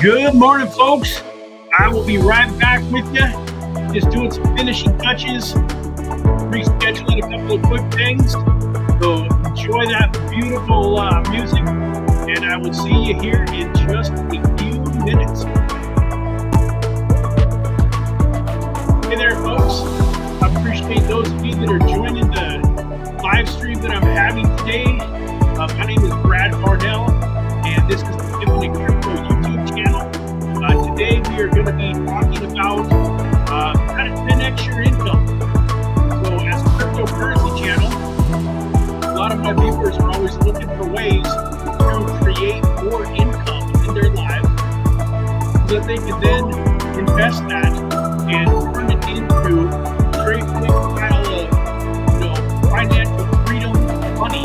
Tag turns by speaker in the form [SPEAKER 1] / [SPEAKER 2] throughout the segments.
[SPEAKER 1] Good morning, folks. I will be right back with you. Just doing some finishing touches, rescheduling a couple of quick things. So enjoy that beautiful music, and I will see you here in just a few minutes. Hey there, folks. I appreciate those of you that are joining the live stream that I'm having today. My name is Brad Varnell, and this is the Pivoting Crypto YouTube channel. Today we are going to be talking about how to 10x your income. So as a cryptocurrency channel, a lot of my viewers are always looking for ways to create more income in their lives so that they can then invest that and turn it into a very quick pile of financial freedom money.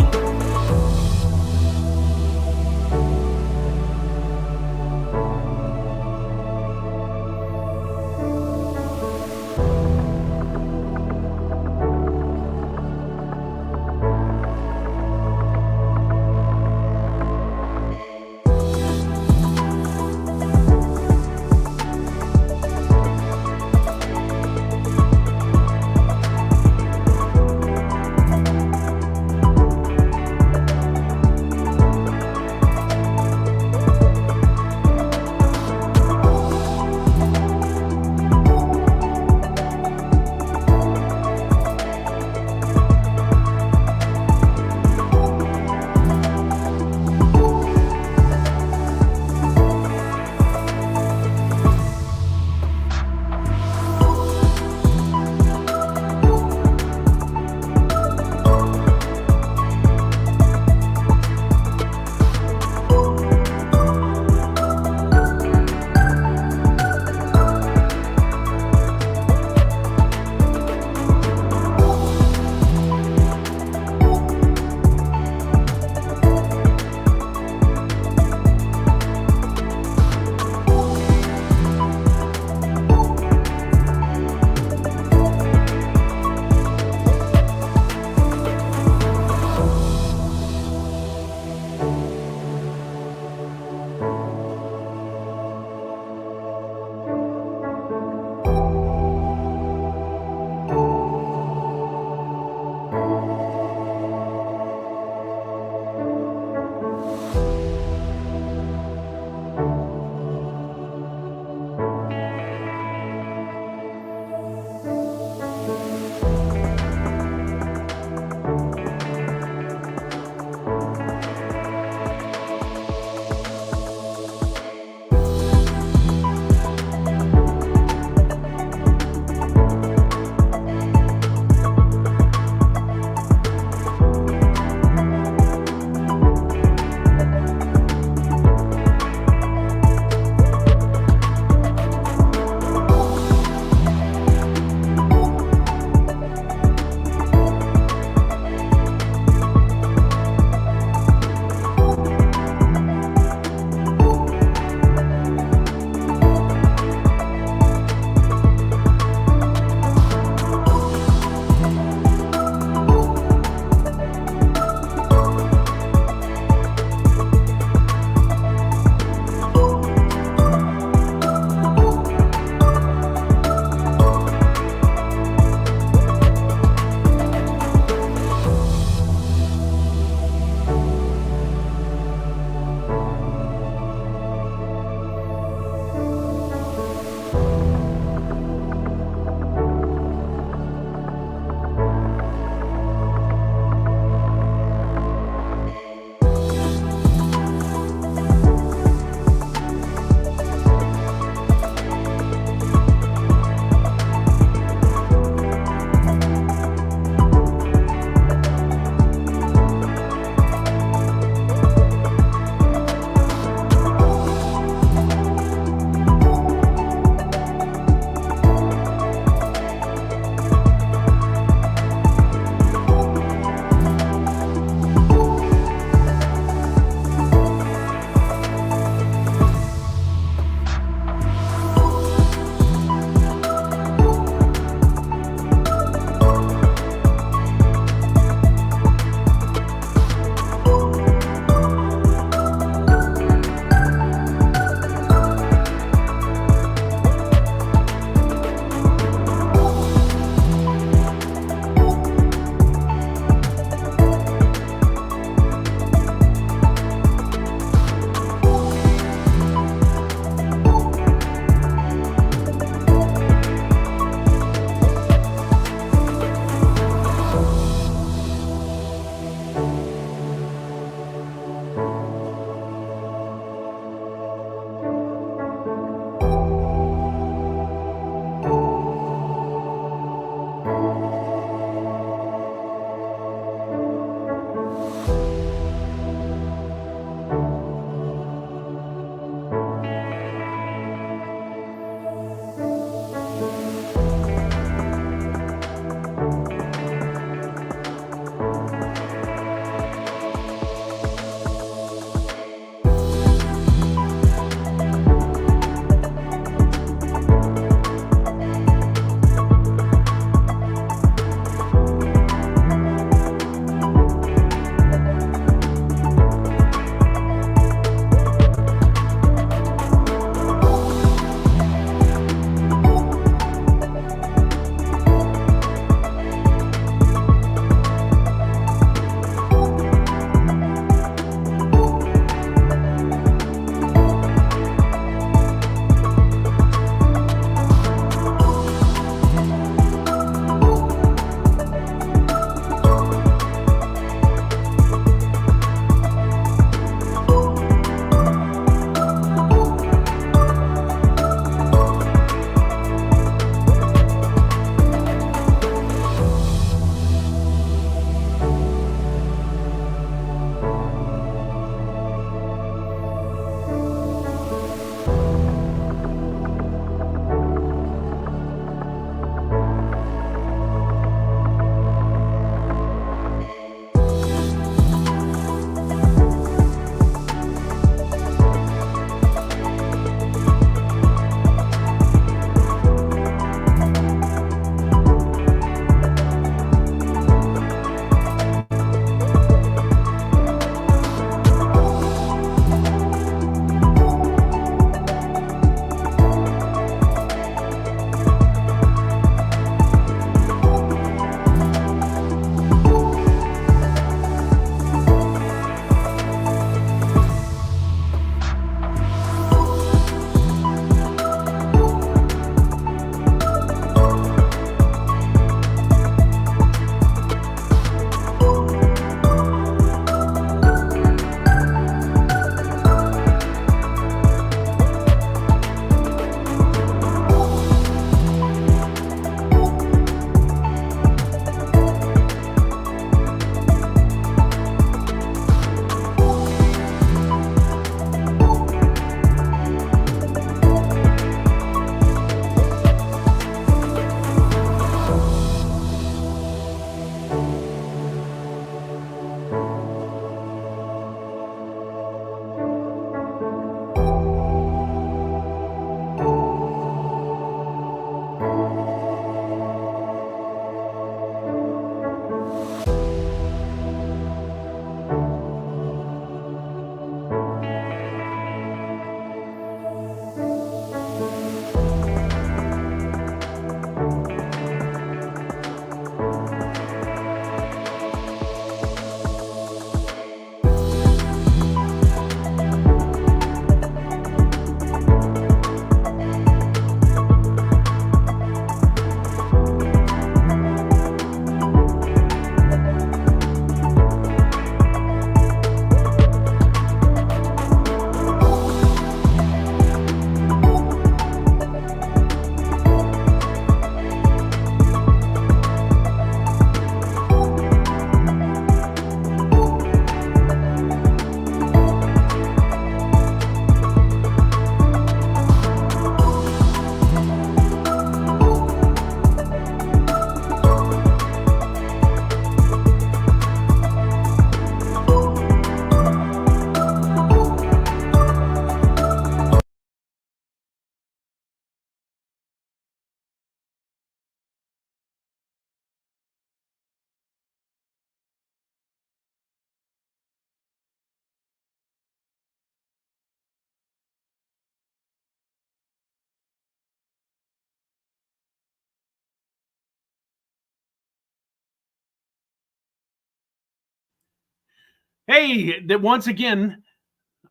[SPEAKER 1] Hey, that once again,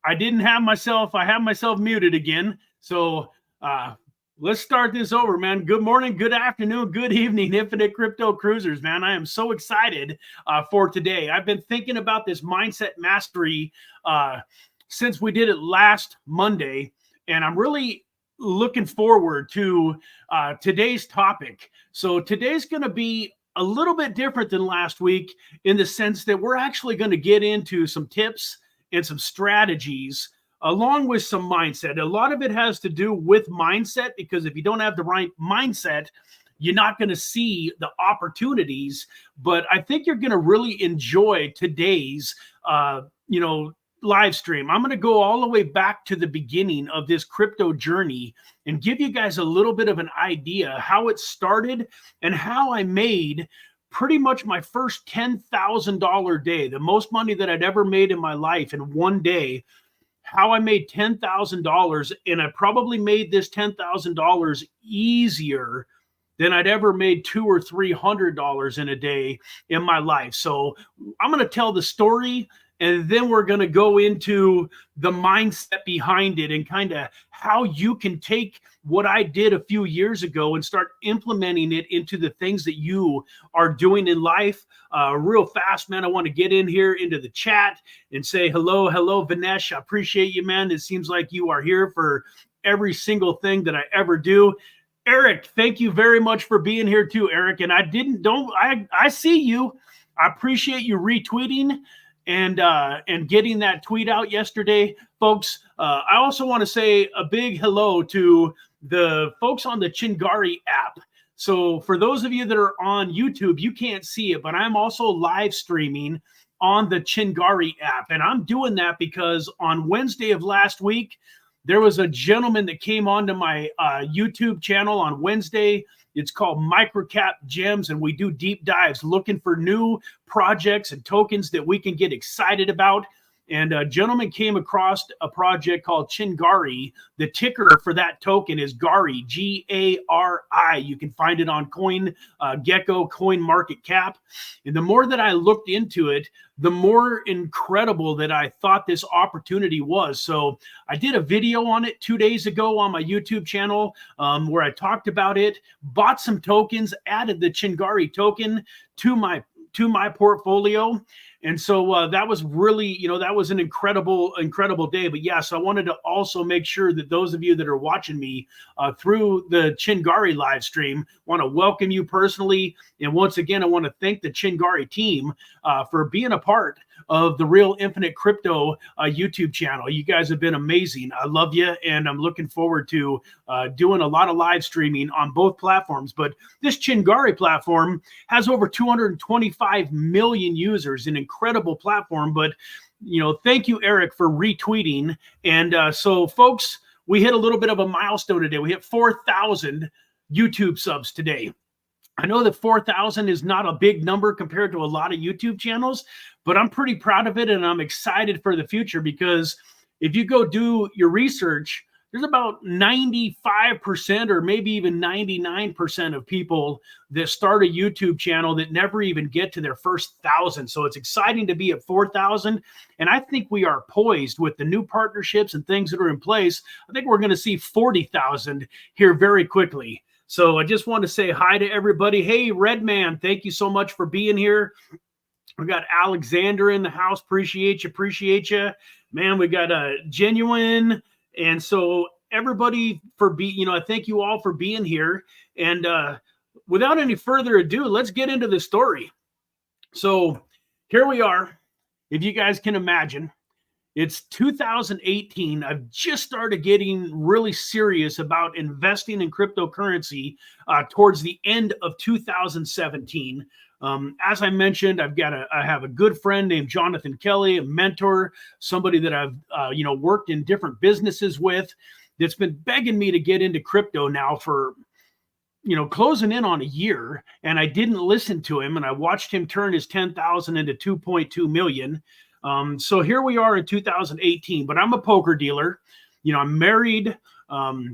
[SPEAKER 1] I have myself muted again. So let's start this over, man. Good morning, good afternoon, good evening, Infinite Crypto Cruisers, man. I am so excited for today. I've been thinking about this mindset mastery since we did it last Monday, and I'm really looking forward to today's topic. So today's going to be a little bit different than last week in the sense that we're actually going to get into some tips and some strategies along with some mindset. A lot of it has to do with mindset, because if you don't have the right mindset, you're not going to see the opportunities. But I think you're going to really enjoy today's live stream. I'm going to go all the way back to the beginning of this crypto journey and give you guys a little bit of an idea how it started and how I made pretty much my first $10,000 day, the most money that I'd ever made in my life in one day. How I made $10,000, and I probably made this $10,000 easier than I'd ever made $200 or $300 in a day in my life. So I'm going to tell the story, and then we're going to go into the mindset behind it and kind of how you can take what I did a few years ago and start implementing it into the things that you are doing in life. Real fast, man, I want to get in here into the chat and say hello, Vanesh. I appreciate you, man. It seems like you are here for every single thing that I ever do. Eric, thank you very much for being here too, Eric. And I see you. I appreciate you retweeting and getting that tweet out yesterday, folks. I also want to say a big hello to the folks on the Chingari app. So for those of you that are on YouTube, you can't see it, but I'm also live streaming on the Chingari app. And I'm doing that because on Wednesday of last week, there was a gentleman that came onto my YouTube channel on Wednesday. It's called Microcap Gems, and we do deep dives looking for new projects and tokens that we can get excited about. And a gentleman came across a project called Chingari. The ticker for that token is Gari, G-A-R-I. You can find it on Gecko, Coin Market Cap. And the more that I looked into it, the more incredible that I thought this opportunity was. So I did a video on it 2 days ago on my YouTube channel where I talked about it, bought some tokens, added the Chingari token to my portfolio. And so that was really, that was an incredible day. But yes, I wanted to also make sure that those of you that are watching me through the Chingari live stream, want to welcome you personally. And once again, I want to thank the Chingari team for being a part of the Real Infinite Crypto YouTube channel. You guys have been amazing. I love you, and I'm looking forward to doing a lot of live streaming on both platforms. But this Chingari platform has over 225 million users, an incredible platform. But, thank you, Eric, for retweeting. And so, folks, we hit a little bit of a milestone today. We hit 4,000 YouTube subs today. I know that 4,000 is not a big number compared to a lot of YouTube channels, but I'm pretty proud of it, and I'm excited for the future, because if you go do your research, there's about 95% or maybe even 99% of people that start a YouTube channel that never even get to their first 1,000. So it's exciting to be at 4,000. And I think we are poised with the new partnerships and things that are in place. I think we're going to see 40,000 here very quickly. So I just want to say hi to everybody. Hey, Redman, thank you so much for being here. We got Alexander in the house. Appreciate you. Man, we got Genuine. And so everybody I thank you all for being here. And without any further ado, let's get into the story. So here we are. If you guys can imagine, it's 2018. I've just started getting really serious about investing in cryptocurrency towards the end of 2017. As I mentioned, I have a good friend named Jonathan Kelly, a mentor, somebody that I've worked in different businesses with, that's been begging me to get into crypto now for closing in on a year. And I didn't listen to him, and I watched him turn his 10,000 into 2.2 million. So here we are in 2018, but I'm a poker dealer. I'm married. I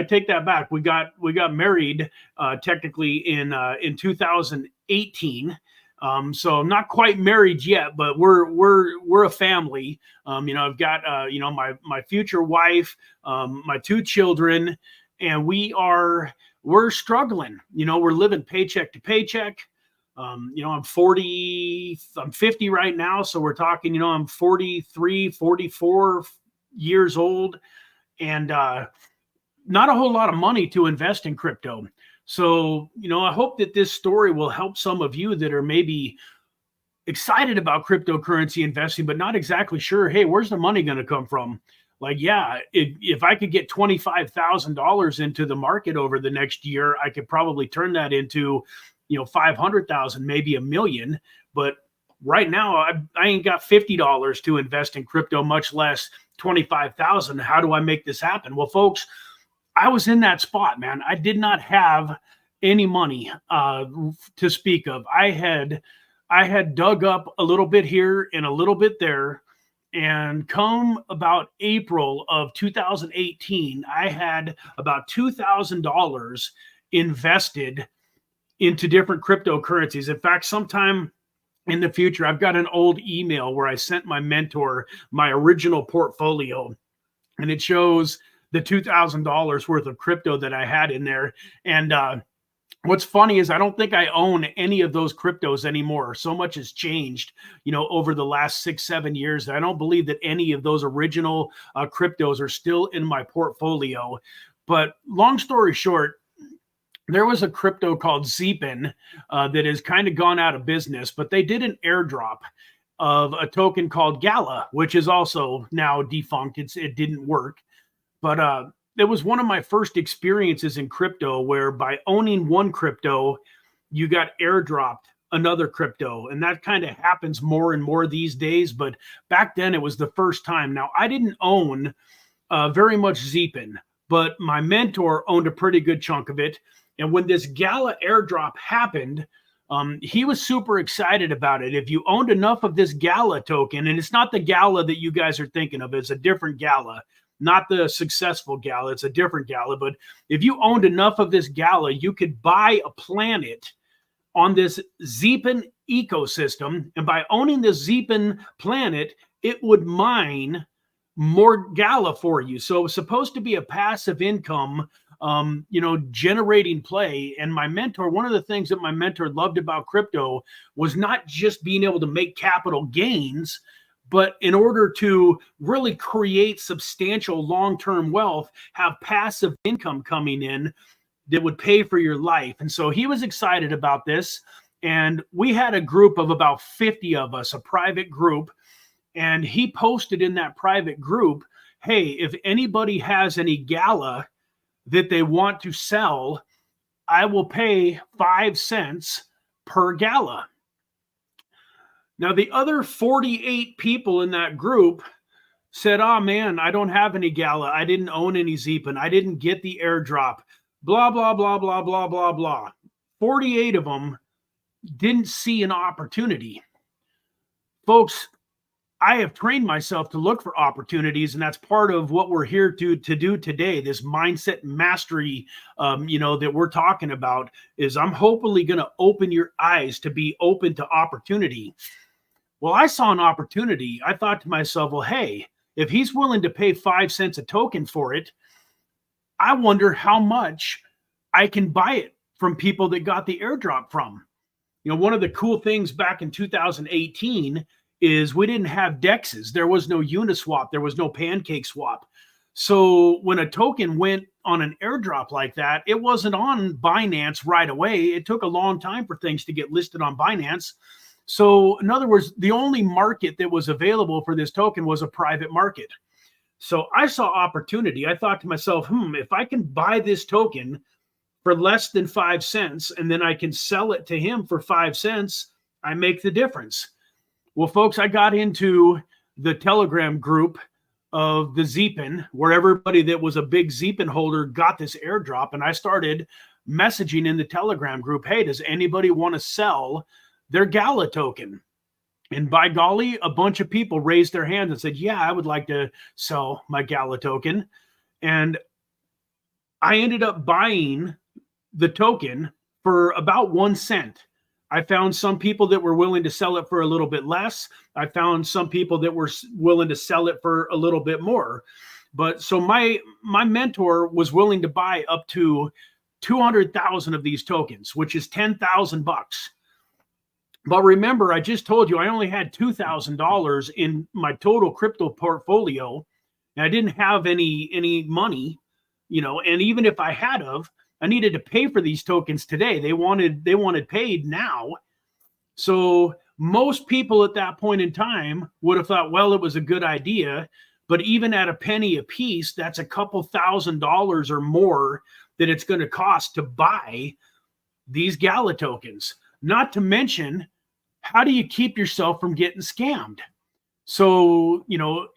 [SPEAKER 1] take that back. We got married technically in 2018. So I'm not quite married yet, but we're a family. I've got my future wife, my two children, and we're struggling. We're living paycheck to paycheck. I'm 50 right now. So we're talking, I'm 43, 44 years old, and not a whole lot of money to invest in crypto. So, I hope that this story will help some of you that are maybe excited about cryptocurrency investing, but not exactly sure, hey, where's the money going to come from? Like, yeah, if I could get $25,000 into the market over the next year, I could probably turn that into, 500,000, maybe $1 million. But right now, I ain't got $50 to invest in crypto, much less 25,000. How do I make this happen? Well, folks, I was in that spot, man. I did not have any money to speak of. I had dug up a little bit here and a little bit there. And come about April of 2018, I had about $2,000 invested into different cryptocurrencies. In fact, sometime in the future, I've got an old email where I sent my mentor my original portfolio, and it shows the $2,000 worth of crypto that I had in there. And what's funny is I don't think I own any of those cryptos anymore. So much has changed, over the last 6-7 years. I don't believe that any of those original cryptos are still in my portfolio. But long story short, there was a crypto called Zeepin that has kind of gone out of business, but they did an airdrop of a token called Gala, which is also now defunct. It didn't work. But it was one of my first experiences in crypto where by owning one crypto, you got airdropped another crypto. And that kind of happens more and more these days. But back then, it was the first time. Now, I didn't own very much Zeepin, but my mentor owned a pretty good chunk of it. And when this Gala airdrop happened, he was super excited about it. If you owned enough of this Gala token, and it's not the Gala that you guys are thinking of, it's a different Gala. Not the successful Gala, it's a different Gala. But if you owned enough of this Gala, you could buy a planet on this Zeepin ecosystem. And by owning this Zeepin planet, it would mine more Gala for you. So it was supposed to be a passive income, generating play. And my mentor, one of the things that my mentor loved about crypto was not just being able to make capital gains, but in order to really create substantial long-term wealth, have passive income coming in that would pay for your life. And so he was excited about this. And we had a group of about 50 of us, a private group. And he posted in that private group, hey, if anybody has any Gala that they want to sell, I will pay 5 cents per Gala. Now, the other 48 people in that group said, oh, man, I don't have any Gala. I didn't own any Zeepin. I didn't get the airdrop. Blah, blah, blah, blah, blah, blah, blah. 48 of them didn't see an opportunity. Folks, I have trained myself to look for opportunities, and that's part of what we're here to do today. This mindset mastery, that we're talking about is I'm hopefully going to open your eyes to be open to opportunity. Well, I saw an opportunity. I thought to myself, well, hey, if he's willing to pay 5 cents a token for it, I wonder how much I can buy it from people that got the airdrop from. One of the cool things back in 2018 is we didn't have DEXs. There was no Uniswap. There was no Pancake Swap. So when a token went on an airdrop like that, it wasn't on Binance right away. It took a long time for things to get listed on Binance. So in other words, the only market that was available for this token was a private market. So I saw opportunity. I thought to myself, if I can buy this token for less than 5 cents, and then I can sell it to him for 5 cents, I make the difference. Well, folks, I got into the Telegram group of the Zeepin, where everybody that was a big Zeepin holder got this airdrop. And I started messaging in the Telegram group, hey, does anybody want to sell their Gala token? And by golly, a bunch of people raised their hands and said, yeah, I would like to sell my Gala token. And I ended up buying the token for about 1 cent. I found some people that were willing to sell it for a little bit less. I found some people that were willing to sell it for a little bit more. But so my mentor was willing to buy up to 200,000 of these tokens, which is $10,000. But remember, I just told you I only had $2,000 in my total crypto portfolio, and I didn't have any money, and even if I had of, I needed to pay for these tokens today. They wanted paid now. So most people at that point in time would have thought, well, it was a good idea. But even at a penny a piece, that's a couple $1,000s or more that it's going to cost to buy these Gala tokens. Not to mention, how do you keep yourself from getting scammed? So,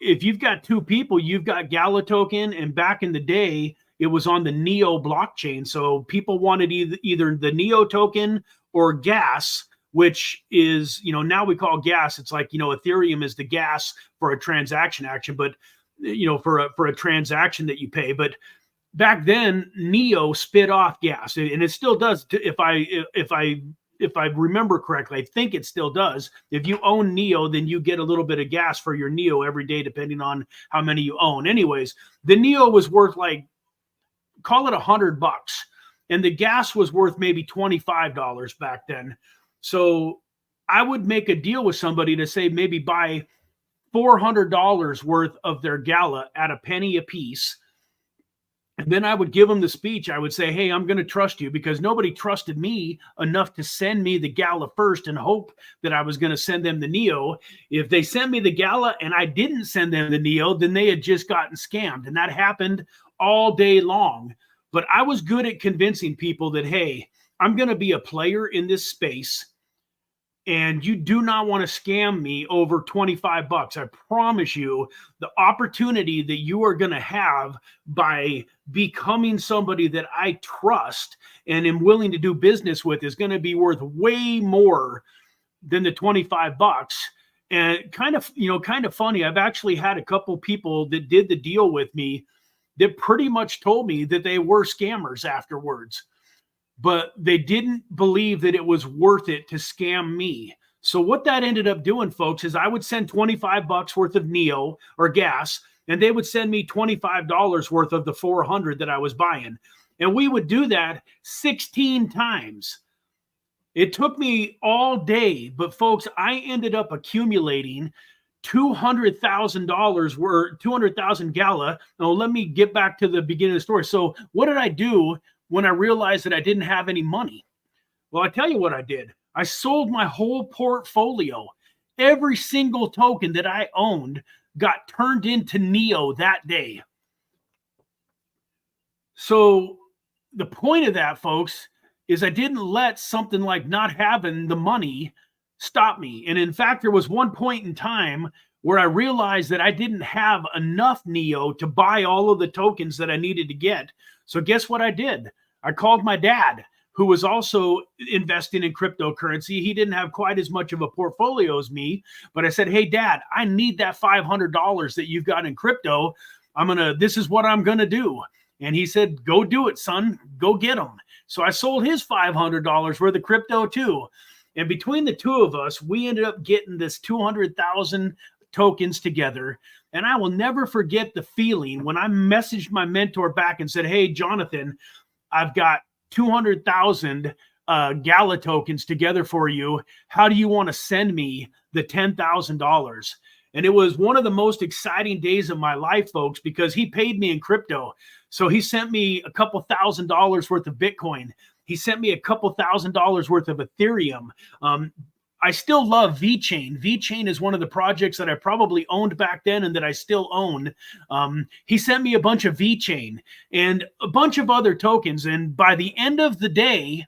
[SPEAKER 1] if you've got two people, you've got Gala token, and back in the day, it was on the Neo blockchain. So people wanted either the Neo token or gas, which is, now we call gas. It's like, Ethereum is the gas for a transaction action, but, for a transaction that you pay. But back then, Neo spit off gas, and it still does. If I remember correctly, I think it still does. If you own Neo, then you get a little bit of gas for your Neo every day, depending on how many you own. Anyways, the Neo was worth call it $100, and the gas was worth maybe $25 back then. So I would make a deal with somebody to say maybe buy $400 worth of their Gala at a penny a piece. And then I would give them the speech. I would say, hey, I'm going to trust you, because nobody trusted me enough to send me the Gala first and hope that I was going to send them the Neo. If they sent me the Gala and I didn't send them the Neo, then they had just gotten scammed. And that happened all day long. But I was good at convincing people that, hey, I'm going to be a player in this space, and you do not want to scam me over $25. I promise you, the opportunity that you are going to have by becoming somebody that I trust and am willing to do business with is going to be worth way more than the $25. And kind of funny, I've actually had a couple people that did the deal with me that pretty much told me that they were scammers afterwards, but they didn't believe that it was worth it to scam me. So what that ended up doing, folks, is I would send $25 worth of Neo or gas, and they would send me $25 worth of the 400 that I was buying. And we would do that 16 times. It took me all day, but folks, I ended up accumulating $200,000 worth, 200,000 Gala. Now, let me get back to the beginning of the story. So what did I do when I realized that I didn't have any money? Well, I tell you what I did. I sold my whole portfolio. Every single token that I owned got turned into Neo that day. So the point of that, folks, is I didn't let something like not having the money stop me. And in fact, there was one point in time where I realized that I didn't have enough Neo to buy all of the tokens that I needed to get. So guess what I did? I called my dad, who was also investing in cryptocurrency. He didn't have quite as much of a portfolio as me, but I said, hey, Dad, I need that $500 that you've got in crypto. This is what I'm going to do. And he said, go do it, son. Go get them. So I sold his $500 worth of crypto too. And between the two of us, we ended up getting this 200,000 tokens together. And I will never forget the feeling when I messaged my mentor back and said, hey, Jonathan, I've got 200,000 Gala tokens together for you. How do you want to send me the $10,000? And it was one of the most exciting days of my life, folks, because he paid me in crypto. So he sent me a couple $1,000s worth of Bitcoin. He sent me a couple $1,000s worth of Ethereum. I still love VeChain. VeChain is one of the projects that I probably owned back then and that I still own. He sent me a bunch of VeChain and a bunch of other tokens. And by the end of the day,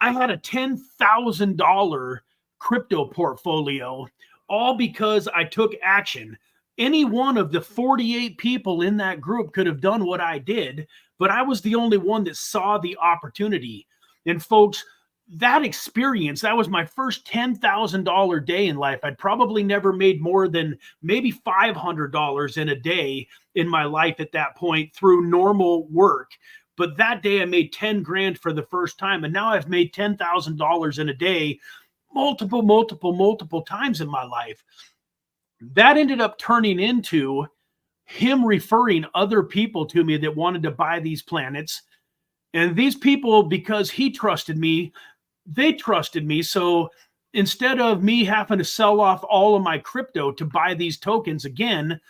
[SPEAKER 1] I had a $10,000 crypto portfolio, all because I took action. Any one of the 48 people in that group could have done what I did, but I was the only one that saw the opportunity. And folks, that experience, that was my first $10,000 day in life. I'd probably never made more than maybe $500 in a day in my life at that point through normal work. But that day I made 10 grand for the first time. And now I've made $10,000 in a day, multiple times in my life. That ended up turning into him referring other people to me that wanted to buy these planets. And these people, because he trusted me, they trusted me. So instead of me having to sell off all of my crypto to buy these tokens again,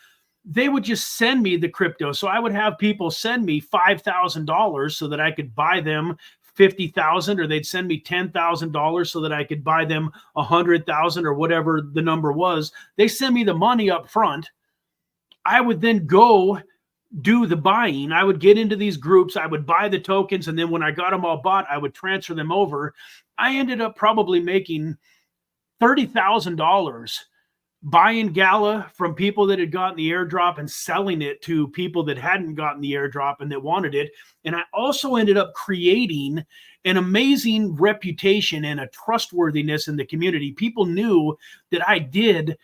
[SPEAKER 1] they would just send me the crypto. So I would have people send me $5,000 so that I could buy them 50,000, or they'd send me $10,000 so that I could buy them 100,000 or whatever the number was. They send me the money up front. I would then go do the buying. I would get into these groups, I would buy the tokens, and then when I got them all bought, I would transfer them over. I ended up probably making $30,000 buying Gala from people that had gotten the airdrop and selling it to people that hadn't gotten the airdrop and that wanted it. And I also ended up creating an amazing reputation and a trustworthiness in the community. People knew that I did,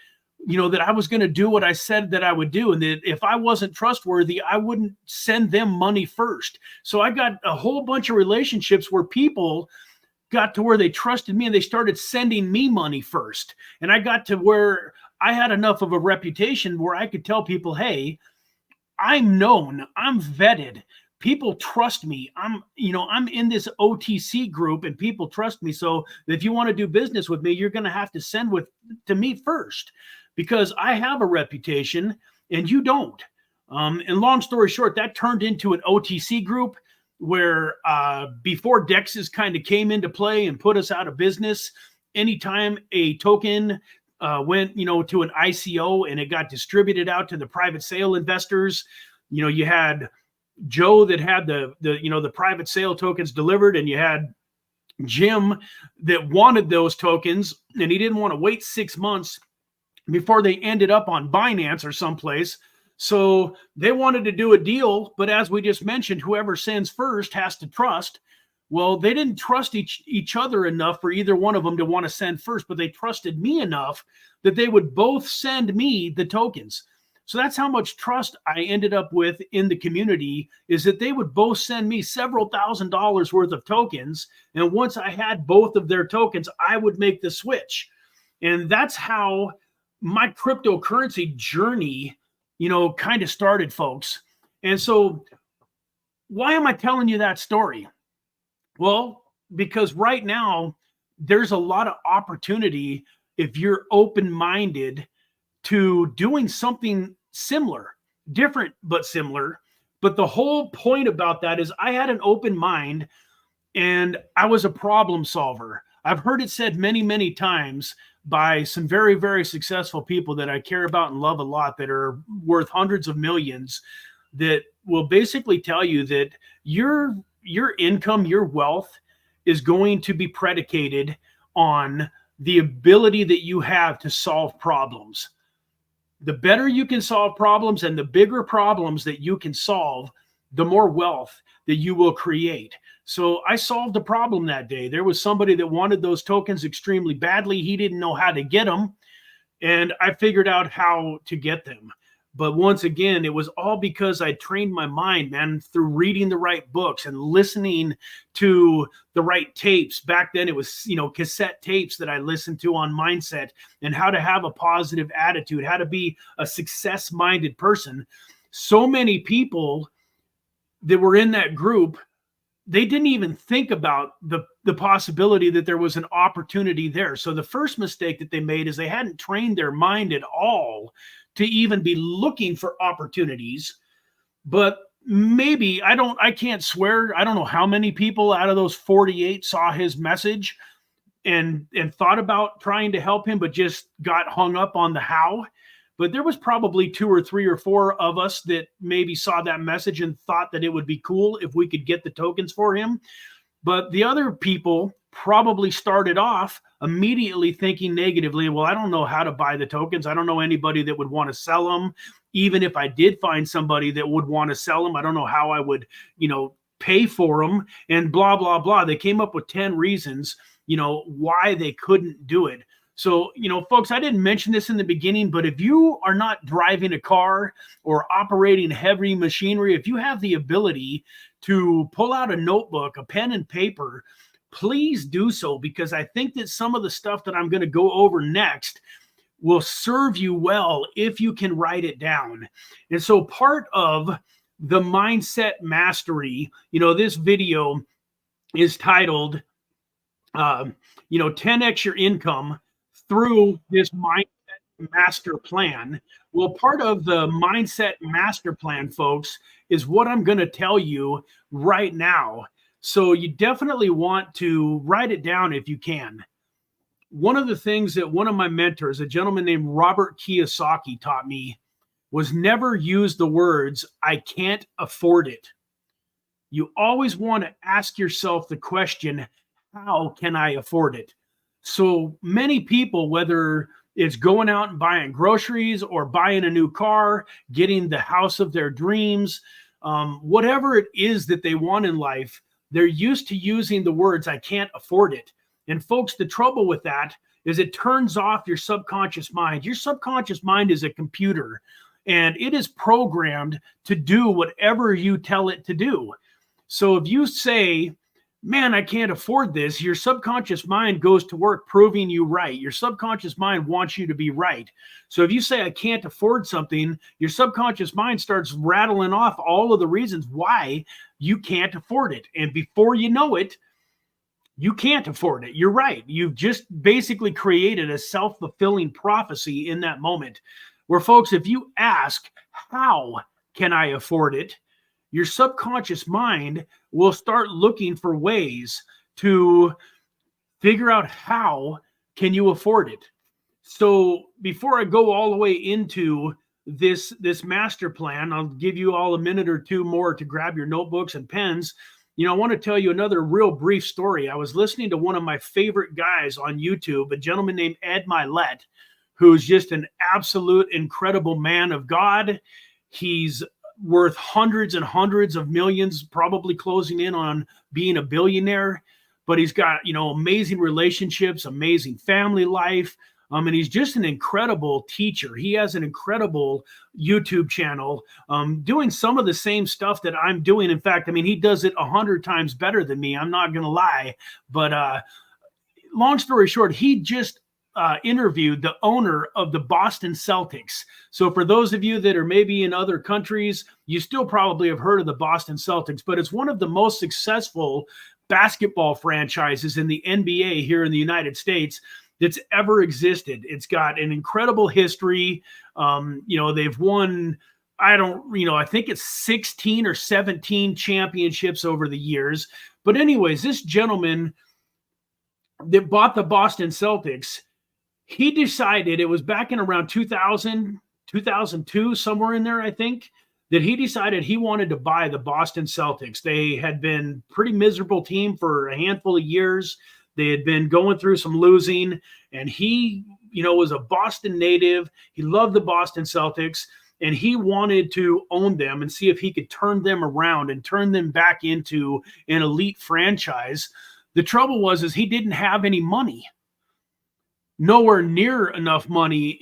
[SPEAKER 1] that I was going to do what I said that I would do. And that if I wasn't trustworthy, I wouldn't send them money first. So I got a whole bunch of relationships where people got to where they trusted me and they started sending me money first. And I got to where I had enough of a reputation where I could tell people, hey, I'm known, I'm vetted. People trust me. I'm in this OTC group and people trust me. So if you want to do business with me, you're going to have to send to me first, because I have a reputation and you don't. And long story short, that turned into an OTC group where before DEXs kind of came into play and put us out of business, anytime a token went, to an ICO and it got distributed out to the private sale investors, you had Joe that had the private sale tokens delivered, and you had Jim that wanted those tokens, and he didn't want to wait 6 months before they ended up on Binance or someplace. So they wanted to do a deal, but as we just mentioned, whoever sends first has to trust. Well, they didn't trust each other enough for either one of them to want to send first, but they trusted me enough that they would both send me the tokens. So that's how much trust I ended up with in the community, is that they would both send me several $1,000s worth of tokens. And once I had both of their tokens, I would make the switch. And that's how my cryptocurrency journey, kind of started, folks. And so why am I telling you that story? Well, because right now there's a lot of opportunity if you're open-minded to doing something similar, different, but similar. But the whole point about that is I had an open mind and I was a problem solver. I've heard it said many, many times by some very, very successful people that I care about and love a lot, that are worth hundreds of millions, that will basically tell you that your income, your wealth is going to be predicated on the ability that you have to solve problems. The better you can solve problems and the bigger problems that you can solve, the more wealth that you will create. So I solved a problem that day. There was somebody that wanted those tokens extremely badly. He didn't know how to get them, and I figured out how to get them. But once again, it was all because I trained my mind, man, through reading the right books and listening to the right tapes. Back then it was, cassette tapes that I listened to on mindset and how to have a positive attitude, how to be a success-minded person. So many people that were in that group, they didn't even think about the possibility that there was an opportunity there. So the first mistake that they made is they hadn't trained their mind at all to even be looking for opportunities. But maybe, I can't swear, I don't know how many people out of those 48 saw his message and thought about trying to help him, but just got hung up on the how. But there was probably 2 or 3 or 4 of us that maybe saw that message and thought that it would be cool if we could get the tokens for him. But the other people probably started off immediately thinking negatively. Well, I don't know how to buy the tokens. I don't know anybody that would want to sell them. Even if I did find somebody that would want to sell them, I don't know how I would, pay for them, and blah, blah, blah. They came up with 10 reasons, why they couldn't do it. So, folks, I didn't mention this in the beginning, but if you are not driving a car or operating heavy machinery, if you have the ability to pull out a notebook, a pen and paper, please do so, because I think that some of the stuff that I'm going to go over next will serve you well if you can write it down. And so part of the mindset mastery, this video is titled, 10x your income through this mindset master plan. Well, part of the mindset master plan, folks, is what I'm going to tell you right now. So you definitely want to write it down if you can. One of the things that one of my mentors, a gentleman named Robert Kiyosaki, taught me was never use the words, "I can't afford it." You always want to ask yourself the question, how can I afford it? So many people, whether it's going out and buying groceries or buying a new car, getting the house of their dreams, whatever it is that they want in life, they're used to using the words, "I can't afford it." And folks, the trouble with that is it turns off your subconscious mind. Your subconscious mind is a computer, and it is programmed to do whatever you tell it to do. So if you say, "Man, I can't afford this," your subconscious mind goes to work proving you right. Your subconscious mind wants you to be right. So if you say, "I can't afford something," your subconscious mind starts rattling off all of the reasons why you can't afford it. And before you know it, you can't afford it. You're right. You've just basically created a self-fulfilling prophecy in that moment. Where, folks, if you ask, "How can I afford it?" your subconscious mind will start looking for ways to figure out how can you afford it. So before I go all the way into this master plan, I'll give you all a minute or two more to grab your notebooks and pens. I want to tell you another real brief story. I was listening to one of my favorite guys on YouTube, a gentleman named Ed Milet, who's just an absolute incredible man of God. He's worth hundreds and hundreds of millions, probably closing in on being a billionaire. But he's got, amazing relationships, amazing family life. And he's just an incredible teacher. He has an incredible YouTube channel doing some of the same stuff that I'm doing. In fact, he does it 100 times better than me. I'm not going to lie. But long story short, he just interviewed the owner of the Boston Celtics. So for those of you that are maybe in other countries, you still probably have heard of the Boston Celtics, but it's one of the most successful basketball franchises in the NBA here in the United States that's ever existed. It's got an incredible history. They've won, I think it's 16 or 17 championships over the years. But anyways, this gentleman that bought the Boston Celtics, he decided, it was back in around 2000, 2002, somewhere in there, I think, that he decided he wanted to buy the Boston Celtics. They had been a pretty miserable team for a handful of years. They had been going through some losing, and he, was a Boston native. He loved the Boston Celtics, and he wanted to own them and see if he could turn them around and turn them back into an elite franchise. The trouble was he didn't have any money. Nowhere near enough money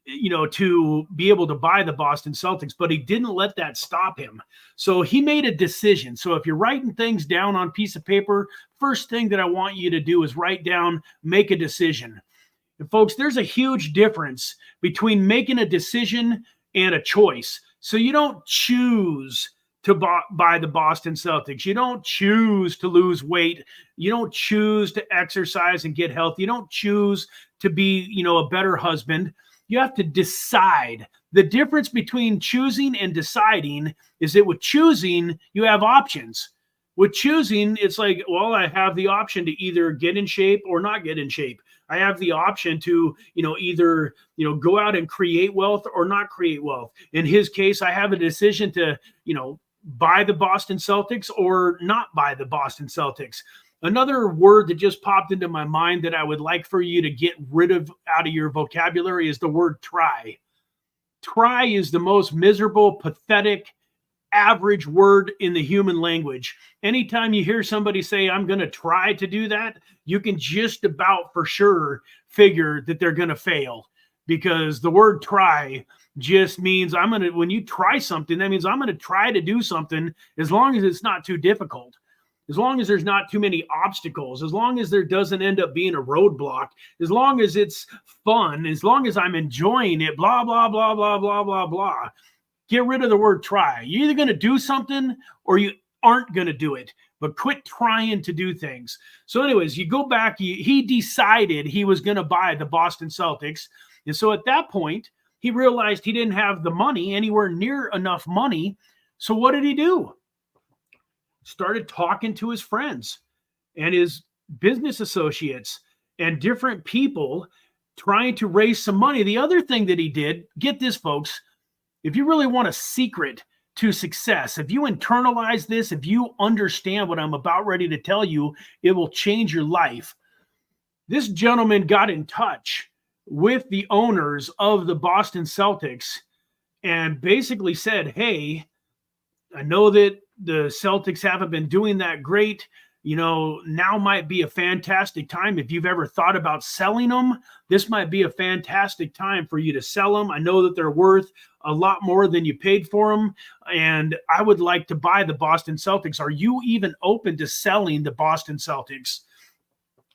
[SPEAKER 1] to be able to buy the Boston Celtics, but he didn't let that stop him. So he made a decision. So if you're writing things down on a piece of paper, first thing that I want you to do is write down, make a decision. And folks, there's a huge difference between making a decision and a choice. So you don't choose to buy the Boston Celtics. You don't choose to lose weight. You don't choose to exercise and get healthy. You don't choose to be, a better husband. You have to decide. The difference between choosing and deciding is that with choosing, you have options. With choosing, it's like, well, I have the option to either get in shape or not get in shape. I have the option to, either, go out and create wealth or not create wealth. In his case, I have a decision to, buy the Boston Celtics or not buy the Boston Celtics. Another word that just popped into my mind that I would like for you to get rid of out of your vocabulary is the word try. Try is the most miserable, pathetic, average word in the human language. Anytime you hear somebody say, I'm going to try to do that, you can just about for sure figure that they're going to fail, because the word try just means when you try something, that means I'm going to try to do something, as long as it's not too difficult, as long as there's not too many obstacles, as long as there doesn't end up being a roadblock, as long as it's fun, as long as I'm enjoying it, blah, blah, blah, blah, blah, blah, blah. Get rid of the word try. You're either going to do something or you aren't going to do it, but quit trying to do things. So anyways, you go back, he decided he was going to buy the Boston Celtics. And so at that point, he realized he didn't have the money, anywhere near enough money. So what did he do? Started talking to his friends and his business associates and different people, trying to raise some money. The other thing that he did, get this, folks, if you really want a secret to success, if you internalize this, if you understand what I'm about ready to tell you, it will change your life. This gentleman got in touch with the owners of the Boston Celtics and basically said, hey, I know that the Celtics haven't been doing that great. Now might be a fantastic time. If you've ever thought about selling them, this might be a fantastic time for you to sell them. I know that they're worth a lot more than you paid for them, and I would like to buy the Boston Celtics. Are you even open to selling the Boston Celtics?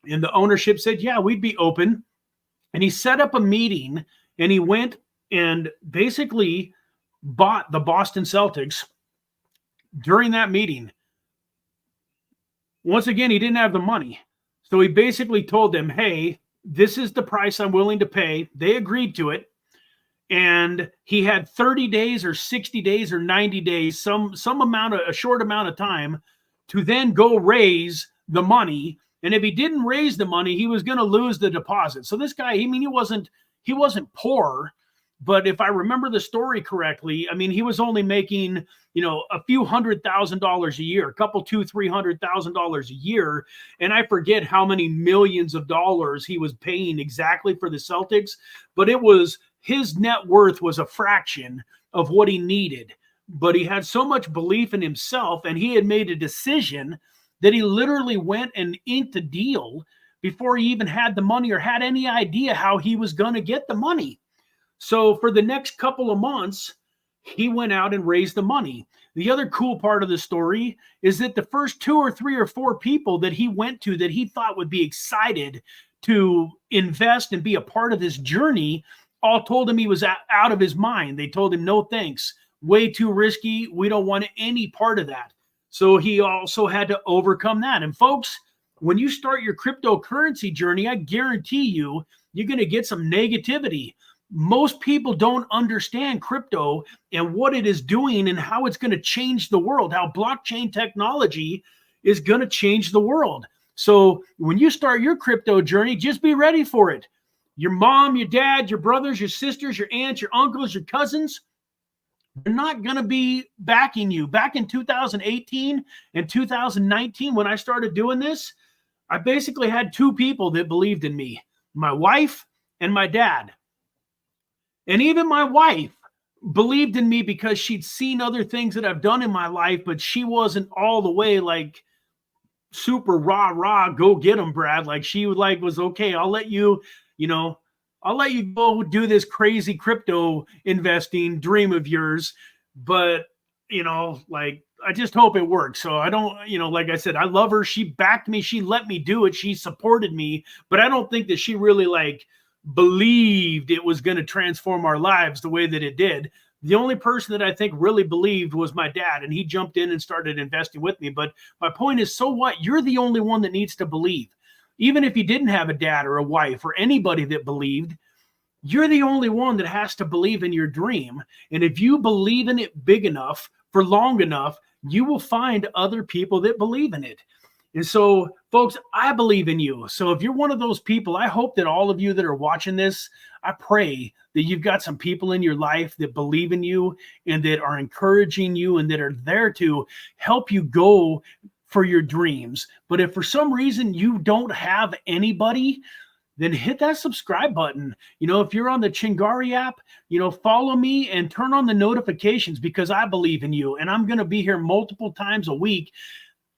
[SPEAKER 1] And the ownership said, yeah, we'd be open. And he set up a meeting, and he went and basically bought the Boston Celtics. During that meeting, once again, he didn't have the money. So he basically told them, hey, this is the price I'm willing to pay. They agreed to it. And he had 30 days or 60 days or 90 days, a short amount of time to then go raise the money. And if he didn't raise the money, he was going to lose the deposit. So this guy, he wasn't poor, but if I remember the story correctly, he was only making, a few $100,000 a year, a couple, $200,000-$300,000 a year. And I forget how many millions of dollars he was paying exactly for the Celtics, but his net worth was a fraction of what he needed. But he had so much belief in himself, and he had made a decision that he literally went and inked a deal before he even had the money or had any idea how he was going to get the money. So for the next couple of months, he went out and raised the money. The other cool part of the story is that the first 2 or 3 or 4 people that he went to that he thought would be excited to invest and be a part of this journey all told him he was out of his mind. They told him, no thanks, way too risky. We don't want any part of that. So he also had to overcome that. And folks, when you start your cryptocurrency journey, I guarantee you're going to get some negativity. Most people don't understand crypto and what it is doing and how it's going to change the world, how blockchain technology is going to change the world. So when you start your crypto journey, just be ready for it. Your mom, your dad, your brothers, your sisters, your aunts, your uncles, your cousins, they're not going to be backing you. Back in 2018 and 2019, when I started doing this, I basically had 2 people that believed in me, my wife and my dad. And even my wife believed in me because she'd seen other things that I've done in my life, but she wasn't all the way like super rah, go get them, Brad. Like she was okay, I'll let you go do this crazy crypto investing dream of yours. But, I just hope it works. So I don't, like I said, I love her. She backed me. She let me do it. She supported me, but I don't think that she really believed it was going to transform our lives the way that it did. The only person that I think really believed was my dad, and he jumped in and started investing with me. But my point is, so what? You're the only one that needs to believe. Even if you didn't have a dad or a wife or anybody that believed, you're the only one that has to believe in your dream. And if you believe in it big enough for long enough, you will find other people that believe in it. And so, folks, I believe in you. So if you're one of those people, I hope that all of you that are watching this, I pray that you've got some people in your life that believe in you and that are encouraging you and that are there to help you go for your dreams. But if for some reason you don't have anybody, then hit that subscribe button. If you're on the Chingari app, follow me and turn on the notifications, because I believe in you. And I'm going to be here multiple times a week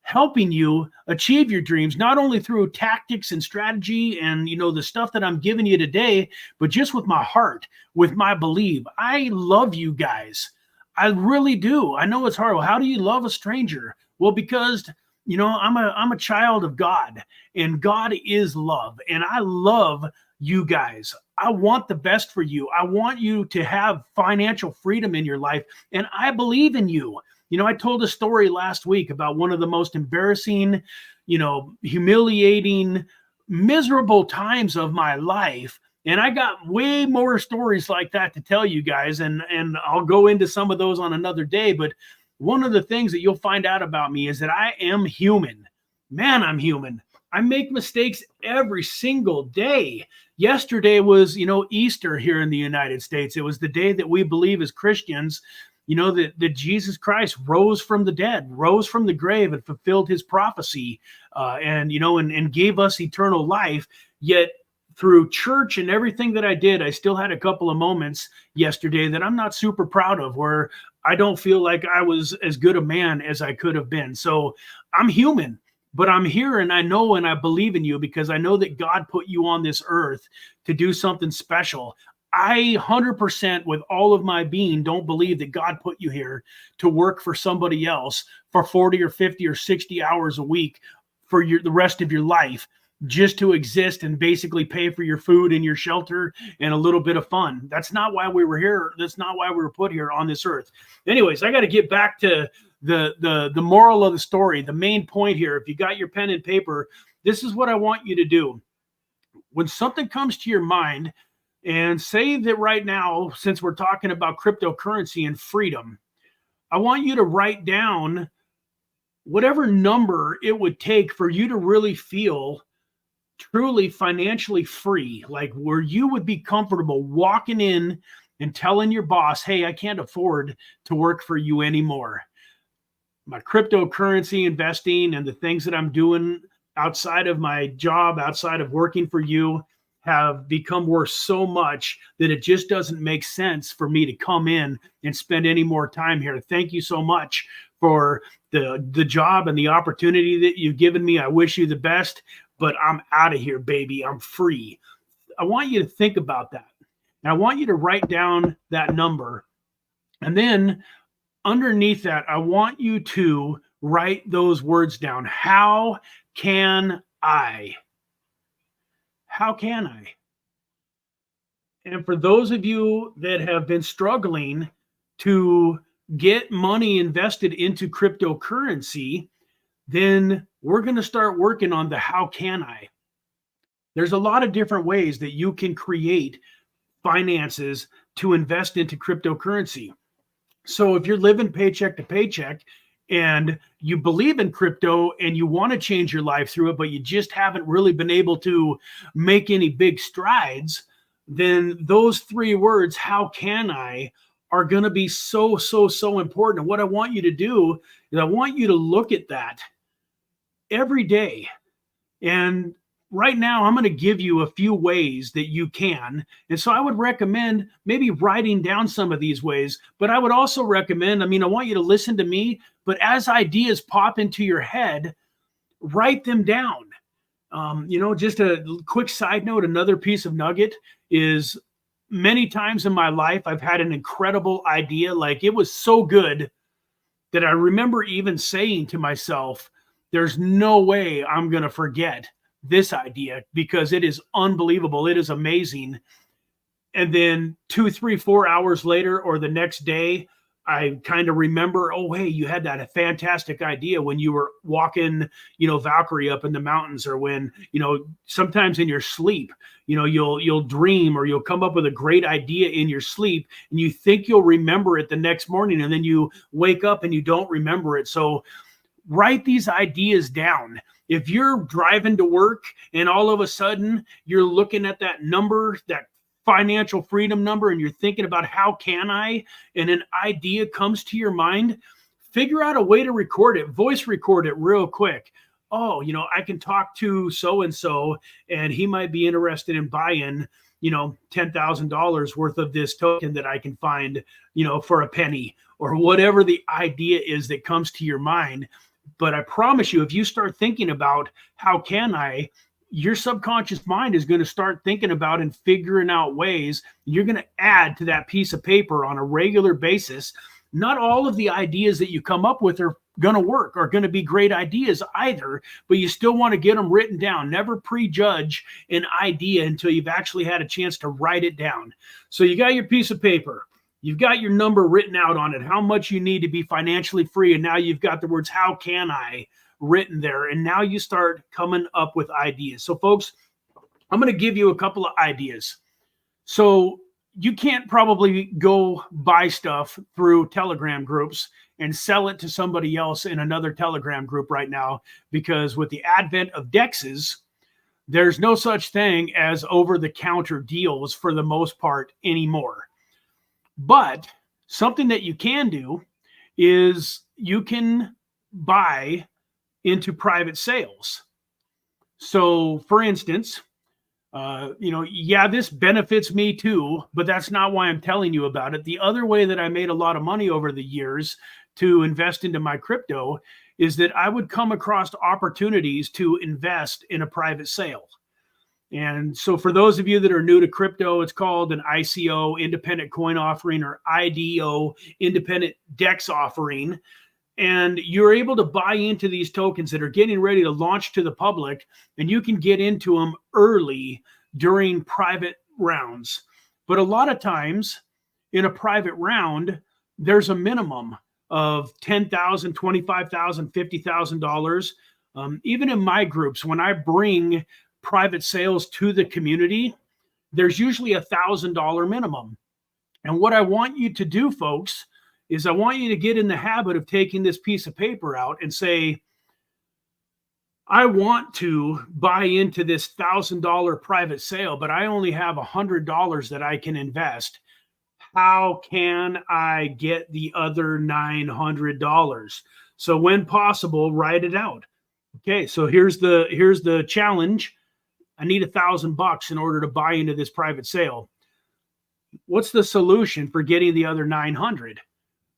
[SPEAKER 1] helping you achieve your dreams, not only through tactics and strategy and, the stuff that I'm giving you today, but just with my heart, with my belief. I love you guys. I really do. I know it's hard. Well, how do you love a stranger? Well, because, I'm a child of God, and God is love. And I love you guys. I want the best for you. I want you to have financial freedom in your life. And I believe in you. I told a story last week about one of the most embarrassing, humiliating, miserable times of my life. And I got way more stories like that to tell you guys. And I'll go into some of those on another day. But one of the things that you'll find out about me is that I am human. Man, I'm human. I make mistakes every single day. Yesterday was, Easter here in the United States. It was the day that we believe as Christians, that Jesus Christ rose from the dead, rose from the grave, and fulfilled his prophecy, and gave us eternal life. Yet through church and everything that I did, I still had a couple of moments yesterday that I'm not super proud of, where I don't feel like I was as good a man as I could have been. So I'm human, but I'm here, and I know and I believe in you, because I know that God put you on this earth to do something special. I 100% with all of my being don't believe that God put you here to work for somebody else for 40 or 50 or 60 hours a week for the rest of your life, just to exist and basically pay for your food and your shelter and a little bit of fun. That's not why we were here. That's not why we were put here on this earth. Anyways, I got to get back to the moral of the story, the main point here. If you got your pen and paper, this is what I want you to do. When something comes to your mind, and say that right now, since we're talking about cryptocurrency and freedom, I want you to write down whatever number it would take for you to really feel truly financially free, like where you would be comfortable walking in and telling your boss, hey, I can't afford to work for you anymore. My cryptocurrency investing and the things that I'm doing outside of my job, outside of working for you, have become worth so much that it just doesn't make sense for me to come in and spend any more time here. Thank you so much for the job and the opportunity that you've given me. I wish you the best, but I'm out of here, baby. I'm free. I want you to think about that. And I want you to write down that number. And then underneath that, I want you to write those words down. How can I? How can I? And for those of you that have been struggling to get money invested into cryptocurrency, then we're going to start working on the how can I. There's a lot of different ways that you can create finances to invest into cryptocurrency. So if you're living paycheck to paycheck and you believe in crypto and you want to change your life through it, but you just haven't really been able to make any big strides, then those three words, how can I, are going to be so important. And what I want you to do is I want you to look at that every day. And right now, I'm going to give you a few ways that you can. And so I would recommend maybe writing down some of these ways, but I would also recommend, I want you to listen to me, but as ideas pop into your head, write them down. Just a quick side note, another piece of nugget is many times in my life, I've had an incredible idea. Like it was so good that I remember even saying to myself, there's no way I'm going to forget this idea because it is unbelievable. It is amazing. And then 2, 3, 4 hours later or the next day, I kind of remember, oh, hey, you had that fantastic idea when you were walking, Valkyrie up in the mountains, or when, sometimes in your sleep, you'll dream or you'll come up with a great idea in your sleep and you think you'll remember it the next morning and then you wake up and you don't remember it. So write these ideas down. If you're driving to work and all of a sudden you're looking at that number, that financial freedom number, and you're thinking about how can I, and an idea comes to your mind, figure out a way to record it, voice record it real quick. oh, I can talk to so-and-so and he might be interested in buying, $10,000 worth of this token that I can find, for a penny, or whatever the idea is that comes to your mind. But I promise you, if you start thinking about how can I, your subconscious mind is going to start thinking about and figuring out ways. You're going to add to that piece of paper on a regular basis. Not all of the ideas that you come up with are going to work, are going to be great ideas either, but you still want to get them written down. Never prejudge an idea until you've actually had a chance to write it down. So you got your piece of paper. You've got your number written out on it, how much you need to be financially free. And now you've got the words, how can I, written there. And now you start coming up with ideas. So folks, I'm going to give you a couple of ideas. So you can't probably go buy stuff through Telegram groups and sell it to somebody else in another Telegram group right now, because with the advent of DEXs, there's no such thing as over-the-counter deals for the most part anymore. But something that you can do is you can buy into private sales. So for instance, this benefits me too, but that's not why I'm telling you about it. The other way that I made a lot of money over the years to invest into my crypto is that I would come across opportunities to invest in a private sale. And so for those of you that are new to crypto, it's called an ICO, independent coin offering, or IDO, independent DEX offering. And you're able to buy into these tokens that are getting ready to launch to the public, and you can get into them early during private rounds. But a lot of times in a private round, there's a minimum of $10,000, $25,000, $50,000. Even in my groups, when I bring private sales to the community, there's usually $1,000 minimum. And what I want you to do, folks, is I want you to get in the habit of taking this piece of paper out and say, I want to buy into this $1,000 private sale, but I only have $100 that I can invest. How can I get the other $900? So when possible, write it out. Okay, so here's the challenge. I need $1,000 in order to buy into this private sale. What's the solution for getting the other 900?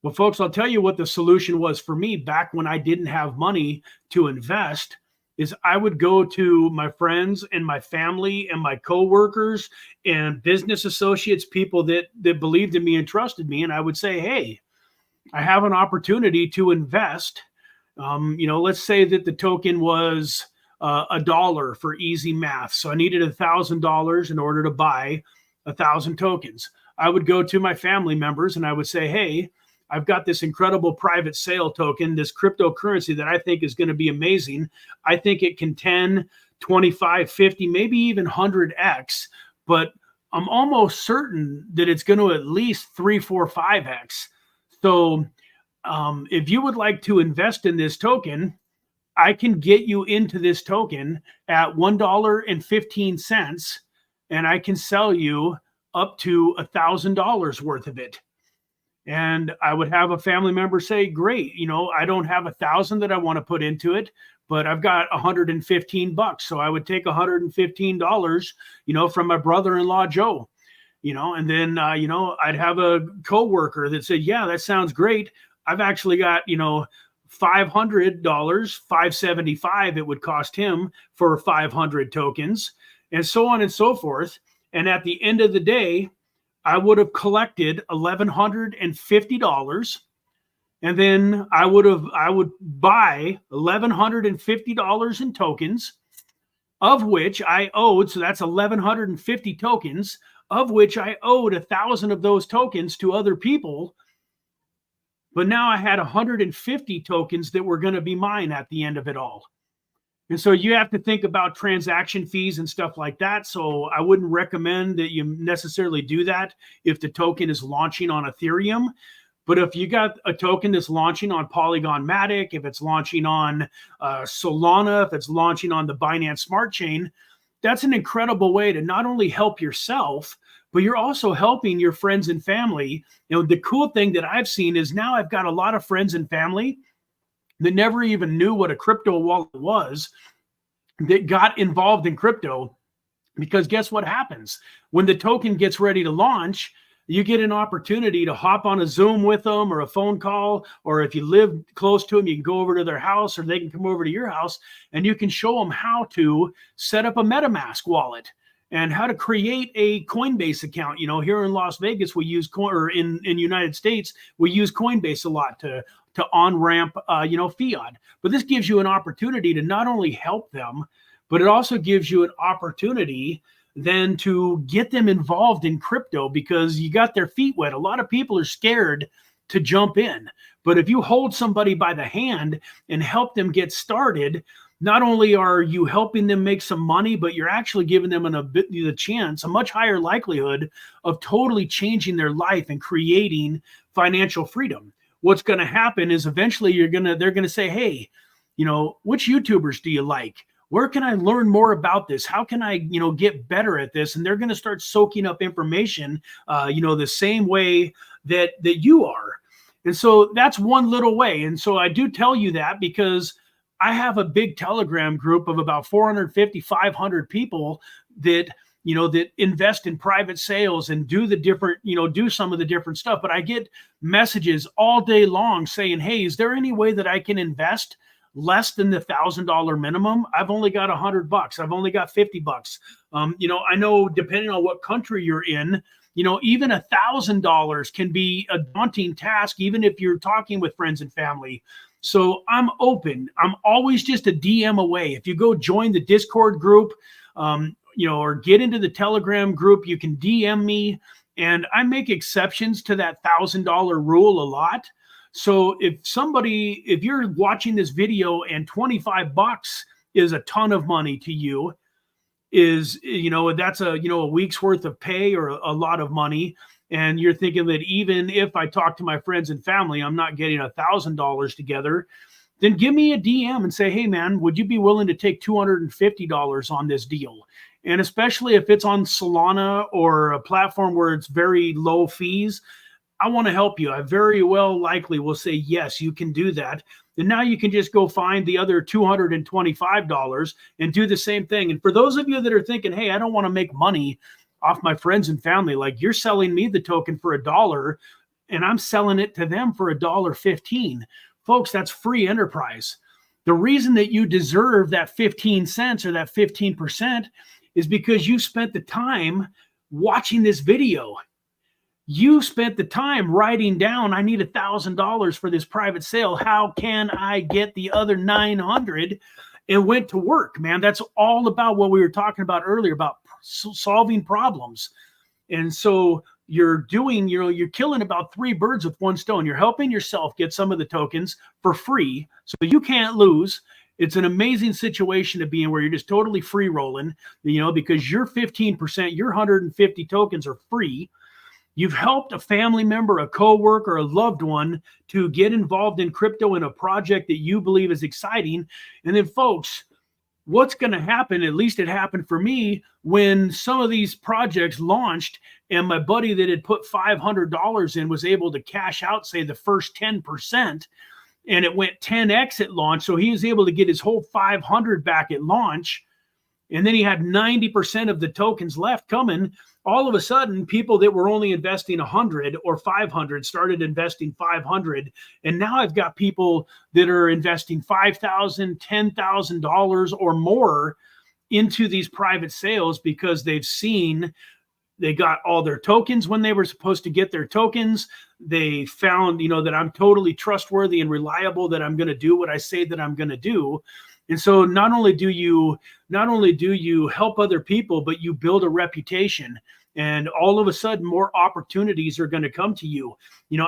[SPEAKER 1] Well, folks, I'll tell you what the solution was for me back when I didn't have money to invest. Is I would go to my friends and my family and my coworkers and business associates, people that believed in me and trusted me, and I would say, hey, I have an opportunity to invest. Let's say that the token was $1 for easy math. So I needed $1,000 in order to buy 1,000 tokens. I would go to my family members and I would say, hey, I've got this incredible private sale token, this cryptocurrency that I think is going to be amazing. I think it can 10, 25, 50, maybe even 100x, but I'm almost certain that it's going to at least 3, 4, 5x. So if you would like to invest in this token, I can get you into this token at $1.15, and I can sell you up to $1,000 worth of it. And I would have a family member say, great, I don't have 1,000 that I want to put into it, but I've got $115. So I would take $115, from my brother-in-law, Joe, and then, I'd have a coworker that said, yeah, that sounds great. I've actually got, $500, $575 it would cost him for 500 tokens, and so on and so forth. And at the end of the day, I would have collected $1,150, and then I would buy $1,150 in tokens, of which I owed. So that's 1,150 tokens, of which I owed 1,000 of those tokens to other people. But now I had 150 tokens that were going to be mine at the end of it all. And so you have to think about transaction fees and stuff like that. So I wouldn't recommend that you necessarily do that if the token is launching on Ethereum. But if you got a token that's launching on Polygon Matic, if it's launching on Solana, if it's launching on the Binance Smart Chain, that's an incredible way to not only help yourself, but you're also helping your friends and family. The cool thing that I've seen is now I've got a lot of friends and family that never even knew what a crypto wallet was that got involved in crypto. Because guess what happens? When the token gets ready to launch, you get an opportunity to hop on a Zoom with them or a phone call, or if you live close to them, you can go over to their house or they can come over to your house and you can show them how to set up a MetaMask wallet and how to create a Coinbase account. You know, here in Las Vegas, we use or in United States, we use Coinbase a lot to on-ramp, fiat. But this gives you an opportunity to not only help them, but it also gives you an opportunity then to get them involved in crypto because you got their feet wet. A lot of people are scared to jump in. But if you hold somebody by the hand and help them get started, not only are you helping them make some money, but you're actually giving them the chance, a much higher likelihood of totally changing their life and creating financial freedom. What's going to happen is eventually they're going to say, hey, which YouTubers do you like? Where can I learn more about this? How can I, get better at this? And they're going to start soaking up information, the same way that you are. And so that's one little way. And so I do tell you that because I have a big Telegram group of about 450, 500 people that, that invest in private sales and do the different, do some of the different stuff. But I get messages all day long saying, hey, is there any way that I can invest less than the $1,000 minimum? I've only got $100. I've only got $50. I know depending on what country you're in, even $1,000 can be a daunting task, even if you're talking with friends and family. So I'm open. I'm always just a DM away. If you go join the Discord group, or get into the Telegram group, you can DM me. And I make exceptions to that $1,000 rule a lot. So if you're watching this video and $25 is a ton of money to you, that's a week's worth of pay or a lot of money. And you're thinking that even if I talk to my friends and family, I'm not getting $1,000 together, then give me a DM and say, hey man, would you be willing to take $250 on this deal? And especially if it's on Solana or a platform where it's very low fees, I want to help you. I very well likely will say, yes, you can do that. And now you can just go find the other $225 and do the same thing. And for those of you that are thinking, hey, I don't want to make money off my friends and family, like you're selling me the token for $1 and I'm selling it to them for $1.15. Folks, that's free enterprise. The reason that you deserve that 15 cents or that 15% is because you spent the time watching this video. You spent the time writing down, I need $1,000 for this private sale. How can I get the other 900? And went to work, man. That's all about what we were talking about earlier about solving problems. And so you're doing, you're killing about 3 birds with 1 stone. You're helping yourself get some of the tokens for free. So you can't lose. It's an amazing situation to be in where you're just totally free rolling, because your 15%, your 150 tokens are free. You've helped a family member, a coworker, a loved one to get involved in crypto in a project that you believe is exciting. And then, folks, what's going to happen, at least it happened for me, when some of these projects launched and my buddy that had put $500 in was able to cash out, say, the first 10%, and it went 10x at launch. So he was able to get his whole 500 back at launch. And then he had 90% of the tokens left coming. All of a sudden, people that were only investing 100 or 500 started investing 500. And now I've got people that are investing $5,000, $10,000 or more into these private sales because they've seen they got all their tokens when they were supposed to get their tokens. They found, that I'm totally trustworthy and reliable, that I'm going to do what I say that I'm going to do. And so not only do you help other people, but you build a reputation, and all of a sudden more opportunities are going to come to you.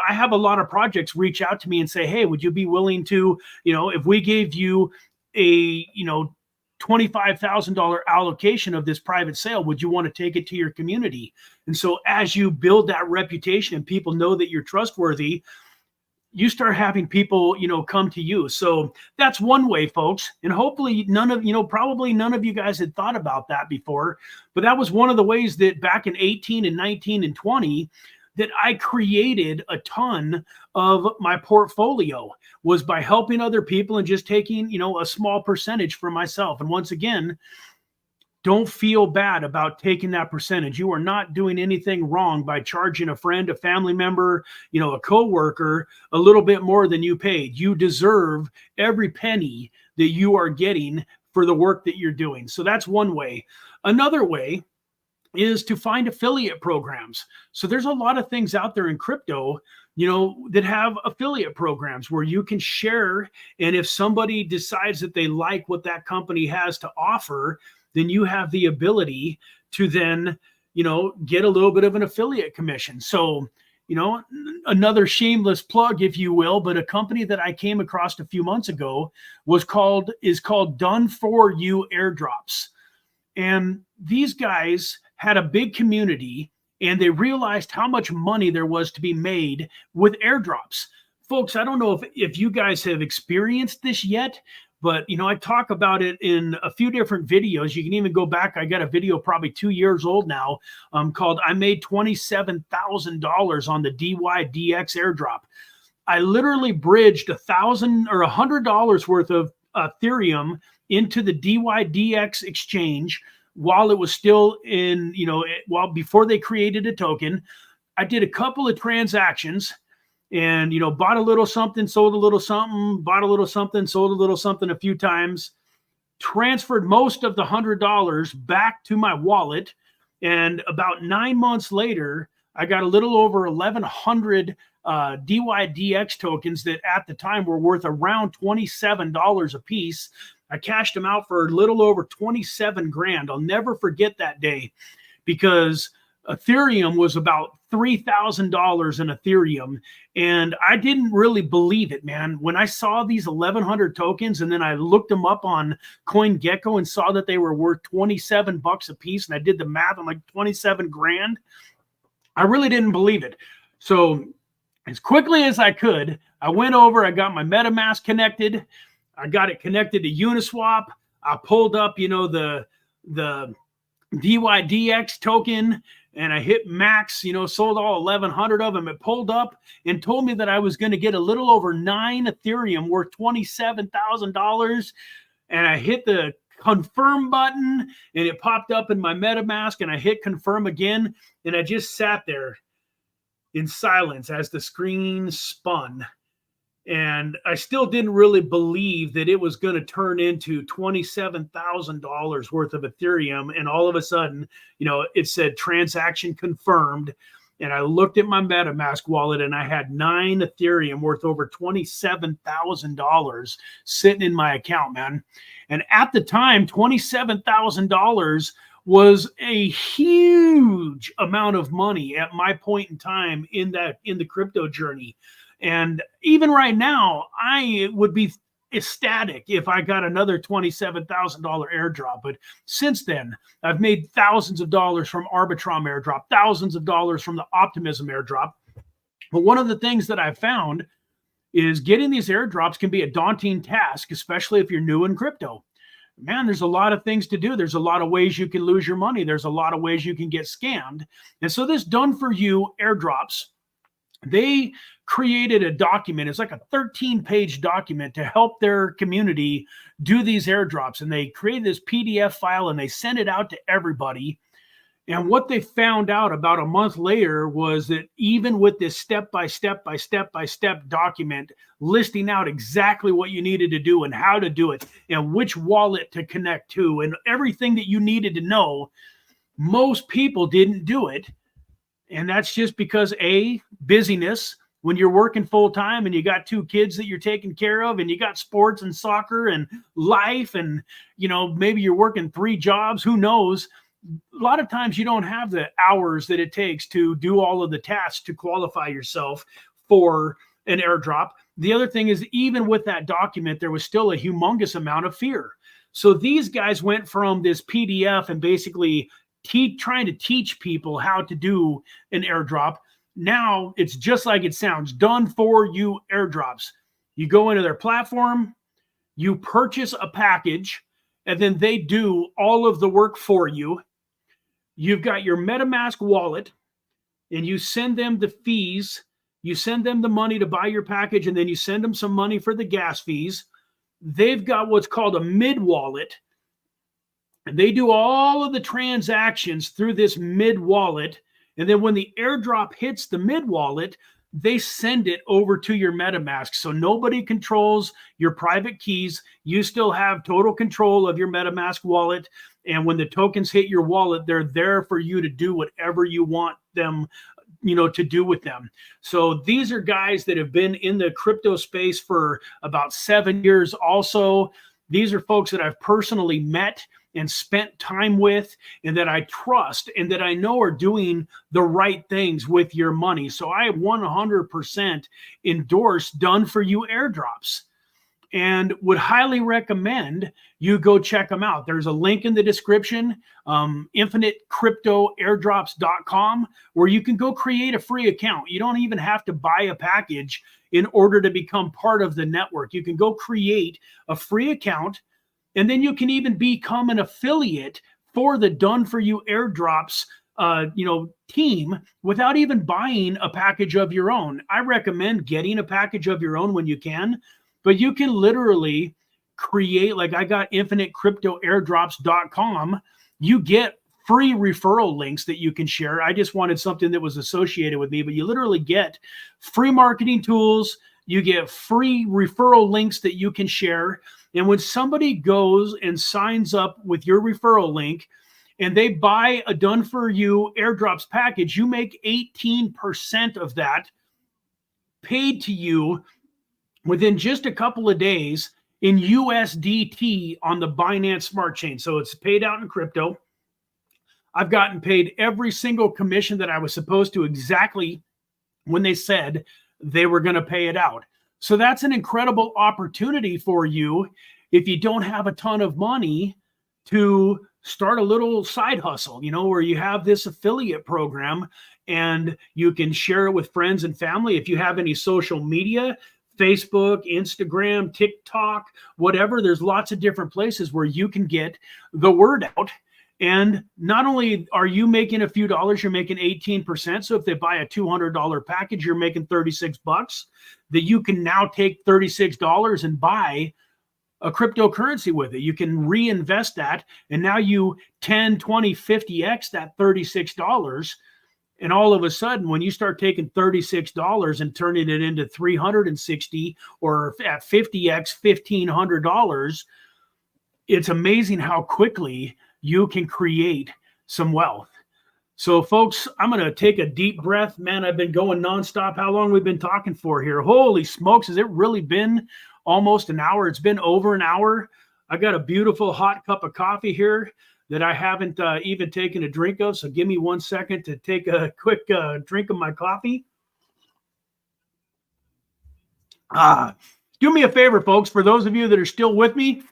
[SPEAKER 1] I have a lot of projects reach out to me and say, hey, would you be willing to, if we gave you a, $25,000 allocation of this private sale, would you want to take it to your community? And so as you build that reputation and people know that you're trustworthy, you start having people, come to you. So that's one way, folks. And hopefully probably none of you guys had thought about that before, but that was one of the ways that back in 18 and 19 and 20, that I created a ton of my portfolio, was by helping other people and just taking, a small percentage for myself. And once again, don't feel bad about taking that percentage. You are not doing anything wrong by charging a friend, a family member, a coworker a little bit more than you paid. You deserve every penny that you are getting for the work that you're doing. So that's one way. Another way is to find affiliate programs. So there's a lot of things out there in crypto, that have affiliate programs where you can share. And if somebody decides that they like what that company has to offer, then you have the ability to then, get a little bit of an affiliate commission. So, another shameless plug, if you will, but a company that I came across a few months ago is called For You Airdrops. And these guys had a big community, and they realized how much money there was to be made with airdrops. Folks, I don't know if you guys have experienced this yet, but I talk about it in a few different videos. You can even go back. I got a video probably 2 years old now, called "I Made $27,000 on the DYDX airdrop." I literally bridged $1,000 or $100 worth of Ethereum into the DYDX exchange while it was still in, before they created a token. I did a couple of transactions and, bought a little something, sold a little something, bought a little something, sold a little something a few times, transferred most of the $100 back to my wallet. And about 9 months later, I got a little over 1,100 DYDX tokens that at the time were worth around $27 a piece. I cashed them out for a little over 27 grand. I'll never forget that day, because Ethereum was about $3,000 in Ethereum. And I didn't really believe it, man. When I saw these 1,100 tokens and then I looked them up on CoinGecko and saw that they were worth 27 bucks a piece, and I did the math, I'm like 27 grand. I really didn't believe it. So as quickly as I could, I went over, I got my MetaMask connected. I got it connected to Uniswap. I pulled up, the DYDX token, and I hit max, sold all 1,100 of them. It pulled up and told me that I was going to get a little over 9 Ethereum worth $27,000. And I hit the confirm button, and it popped up in my MetaMask, and I hit confirm again. And I just sat there in silence as the screen spun. And I still didn't really believe that it was going to turn into $27,000 worth of Ethereum. And all of a sudden, it said transaction confirmed. And I looked at my MetaMask wallet, and I had 9 Ethereum worth over $27,000 sitting in my account, man. And at the time, $27,000 was a huge amount of money at my point in time in the crypto journey. And even right now, I would be ecstatic if I got another $27,000 airdrop. But since then, I've made thousands of dollars from Arbitrum airdrop, thousands of dollars from the Optimism airdrop. But one of the things that I've found is getting these airdrops can be a daunting task, especially if you're new in crypto. Man, there's a lot of things to do. There's a lot of ways you can lose your money. There's a lot of ways you can get scammed. And so this Done For You airdrops, they created a document. It's like a 13-page document to help their community do these airdrops. And they created this PDF file and they sent it out to everybody. And what they found out about a month later was that even with this step-by-step document listing out exactly what you needed to do and how to do it and which wallet to connect to and everything that you needed to know, most people didn't do it. And that's just because busyness. When you're working full time and you got 2 kids that you're taking care of and you got sports and soccer and life and, maybe you're working 3 jobs, who knows? A lot of times you don't have the hours that it takes to do all of the tasks to qualify yourself for an airdrop. The other thing is, even with that document, there was still a humongous amount of fear. So these guys went from this PDF and basically trying to teach people how to do an airdrop. Now it's just like it sounds, Done For You airdrops. You go into their platform, you purchase a package, and then they do all of the work for you. You've got your MetaMask wallet. and you send them the fees, you send them the money to buy your package, and then you send them some money for the gas fees. They've got what's called a mid wallet. And they do all of the transactions through this mid wallet. And then when the airdrop hits the mid wallet, they send it over to your MetaMask. So nobody controls your private keys. You still have total control of your MetaMask wallet. And when the tokens hit your wallet, they're there for you to do whatever you want them, to do with them. So these are guys that have been in the crypto space for about 7 years also. These are folks that I've personally met and spent time with, and that I trust, and that I know are doing the right things with your money. So I 100% endorse Done For You Airdrops, and would highly recommend you go check them out. There's a link in the description, infinitecryptoairdrops.com, where you can go create a free account. You don't even have to buy a package in order to become part of the network. You can go create a free account, and then you can even become an affiliate for the Done For You Airdrops team without even buying a package of your own. I recommend getting a package of your own when you can, but you can literally create, like I got infinitecryptoairdrops.com. You get free referral links that you can share. I just wanted something that was associated with me, but you literally get free marketing tools. You get free referral links that you can share. And when somebody goes and signs up with your referral link and they buy a Done For You Airdrops package, you make 18% of that paid to you within just a couple of days in USDT on the Binance Smart Chain. So it's paid out in crypto. I've gotten paid every single commission that I was supposed to exactly when they said they were going to pay it out. So that's an incredible opportunity for you if you don't have a ton of money to start a little side hustle, where you have this affiliate program and you can share it with friends and family. If you have any social media, Facebook, Instagram, TikTok, whatever, there's lots of different places where you can get the word out. And not only are you making a few dollars, you're making 18%. So if they buy a $200 package, you're making $36 that you can now take $36 and buy a cryptocurrency with it. You can reinvest that. And now you 10, 20, 50x that $36. And all of a sudden, when you start taking $36 and turning it into $360 or at 50x, $1,500, it's amazing how quickly you can create some wealth. So folks, I'm going to take a deep breath. Man, I've been going nonstop. How long we've been talking for here? Holy smokes. Has it really been almost an hour? It's been over an hour. I got a beautiful hot cup of coffee here that I haven't even taken a drink of. So give me 1 second to take a quick drink of my coffee. Do me a favor, folks, for those of you that are still with me,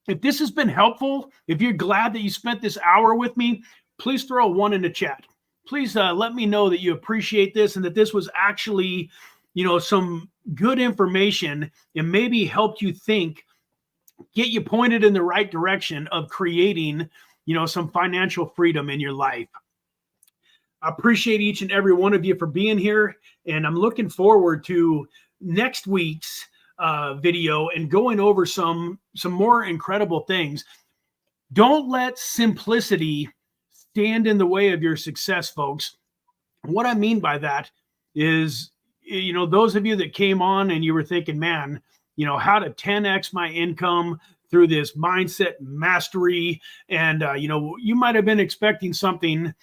[SPEAKER 1] if this has been helpful, if you're glad that you spent this hour with me, please throw a 1 in the chat. Please let me know that you appreciate this and that this was actually, some good information and maybe helped you think, get you pointed in the right direction of creating, some financial freedom in your life. I appreciate each and every one of you for being here, and I'm looking forward to next week's video and going over some more incredible things. Don't let simplicity stand in the way of your success, folks. What I mean by that is, those of you that came on and you were thinking, man, how to 10x my income through this mindset mastery. And, you might have been expecting something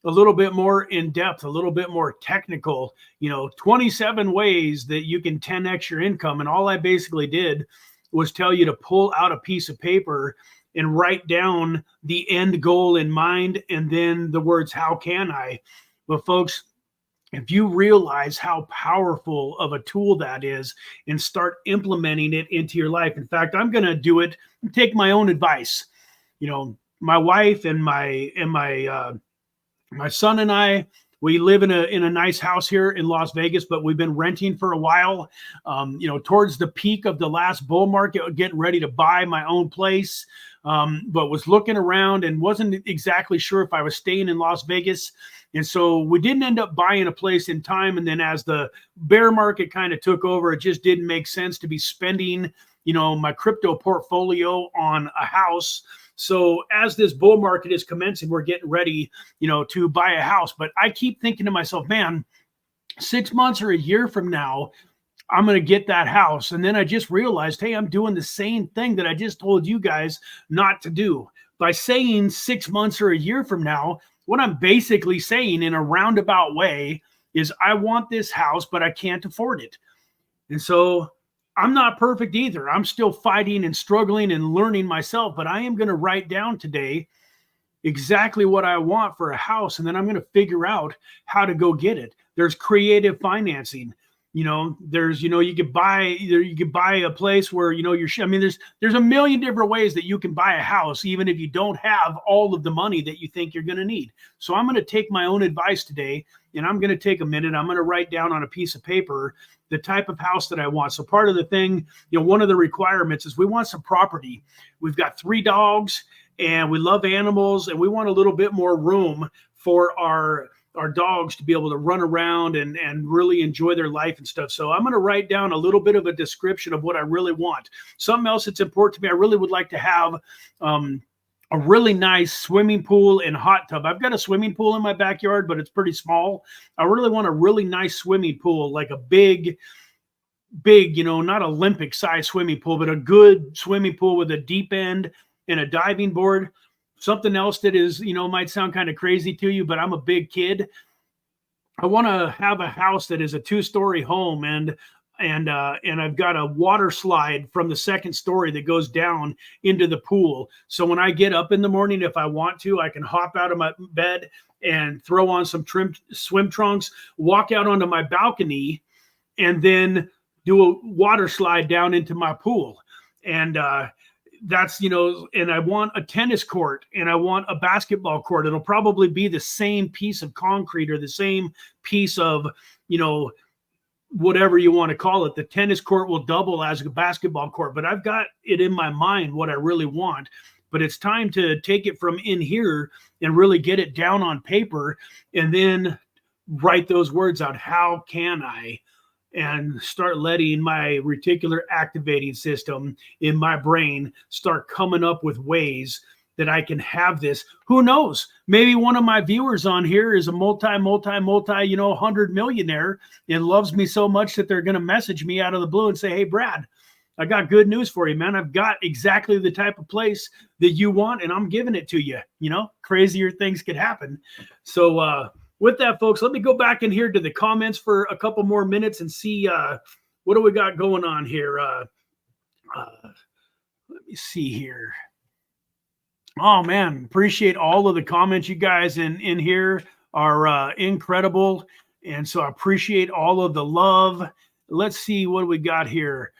[SPEAKER 1] a little bit more in depth, a little bit more technical, 27 ways that you can 10x your income. And all I basically did was tell you to pull out a piece of paper and write down the end goal in mind, and then the words, how can I? But folks, if you realize how powerful of a tool that is and start implementing it into your life. In fact, I'm going to do it, take my own advice. My wife and my son and I, we live in a nice house here in Las Vegas, but we've been renting for a while. Towards the peak of the last bull market, getting ready to buy my own place. but was looking around and wasn't exactly sure if I was staying in Las Vegas. And so we didn't end up buying a place in time. And then as the bear market kind of took over, it just didn't make sense to be spending, my crypto portfolio on a house. So as this bull market is commencing, we're getting ready, to buy a house. But I keep thinking to myself, man, 6 months or a year from now, I'm going to get that house. And then I just realized, hey, I'm doing the same thing that I just told you guys not to do. By saying 6 months or a year from now, what I'm basically saying in a roundabout way is I want this house, but I can't afford it. And so I'm not perfect either. I'm still fighting and struggling and learning myself, but I am going to write down today exactly what I want for a house. And then I'm going to figure out how to go get it. There's creative financing. There's, you could buy a place where, there's a million different ways that you can buy a house, even if you don't have all of the money that you think you're going to need. So I'm going to take my own advice today, and I'm going to take a minute. I'm going to write down on a piece of paper the type of house that I want. So part of the thing, one of the requirements is we want some property. We've got 3 dogs and we love animals, and we want a little bit more room for our dogs to be able to run around and really enjoy their life and stuff. So I'm going to write down a little bit of a description of what I really want. Something else that's important to me, I really would like to have a really nice swimming pool and hot tub. I've got a swimming pool in my backyard, but it's pretty small. I really want a really nice swimming pool, like a big, not Olympic size swimming pool, but a good swimming pool with a deep end and a diving board. Something else that is, might sound kind of crazy to you, but I'm a big kid. I want to have a house that is a 2-story home, and I've got a water slide from the 2nd story that goes down into the pool. So when I get up in the morning, if I want to, I can hop out of my bed and throw on some swim trunks, walk out onto my balcony, and then do a water slide down into my pool. And that's, and I want a tennis court and I want a basketball court. It'll probably be the same piece of concrete or the same piece of, whatever you want to call it. The tennis court will double as a basketball court, but I've got it in my mind what I really want. But it's time to take it from in here and really get it down on paper and then write those words out. How can I? And start letting my reticular activating system in my brain start coming up with ways that I can have this. Who knows? Maybe one of my viewers on here is a multi, 100 millionaire and loves me so much that they're going to message me out of the blue and say, hey, Brad, I got good news for you, man. I've got exactly the type of place that you want, and I'm giving it to you. Crazier things could happen. So, with that, folks, let me go back in here to the comments for a couple more minutes and see what do we got going on here. Let me see here. Oh, man, appreciate all of the comments. You guys in here are incredible. And so I appreciate all of the love. Let's see what we got here.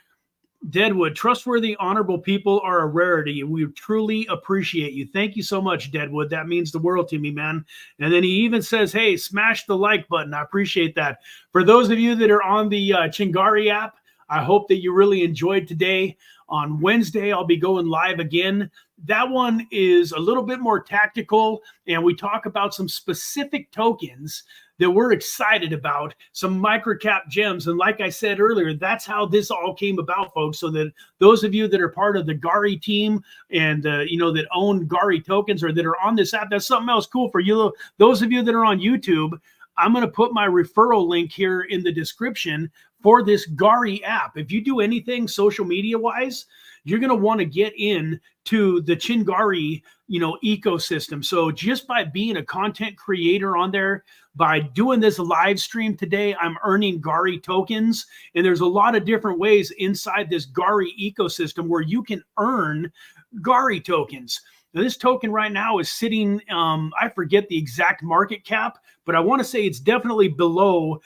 [SPEAKER 1] Deadwood, trustworthy, honorable people are a rarity. We truly appreciate you. Thank you so much, Deadwood. That means the world to me, man. And then he even says, hey, smash the like button. I appreciate that. For those of you that are on the Chingari app, I hope that you really enjoyed today. On Wednesday, I'll be going live again. That one is a little bit more tactical, and we talk about some specific tokens that we're excited about, some microcap gems. And like I said earlier, that's how this all came about, folks. So that those of you that are part of the Gari team and, that own Gari tokens or that are on this app, that's something else cool for you. Those of you that are on YouTube, I'm going to put my referral link here in the description for this Gari app. If you do anything social media wise, you're going to want to get in to the Chingari, ecosystem. So just by being a content creator on there, by doing this live stream today, I'm earning Gari tokens. And there's a lot of different ways inside this Gari ecosystem where you can earn Gari tokens. Now, this token right now is sitting, I forget the exact market cap, but I want to say it's definitely below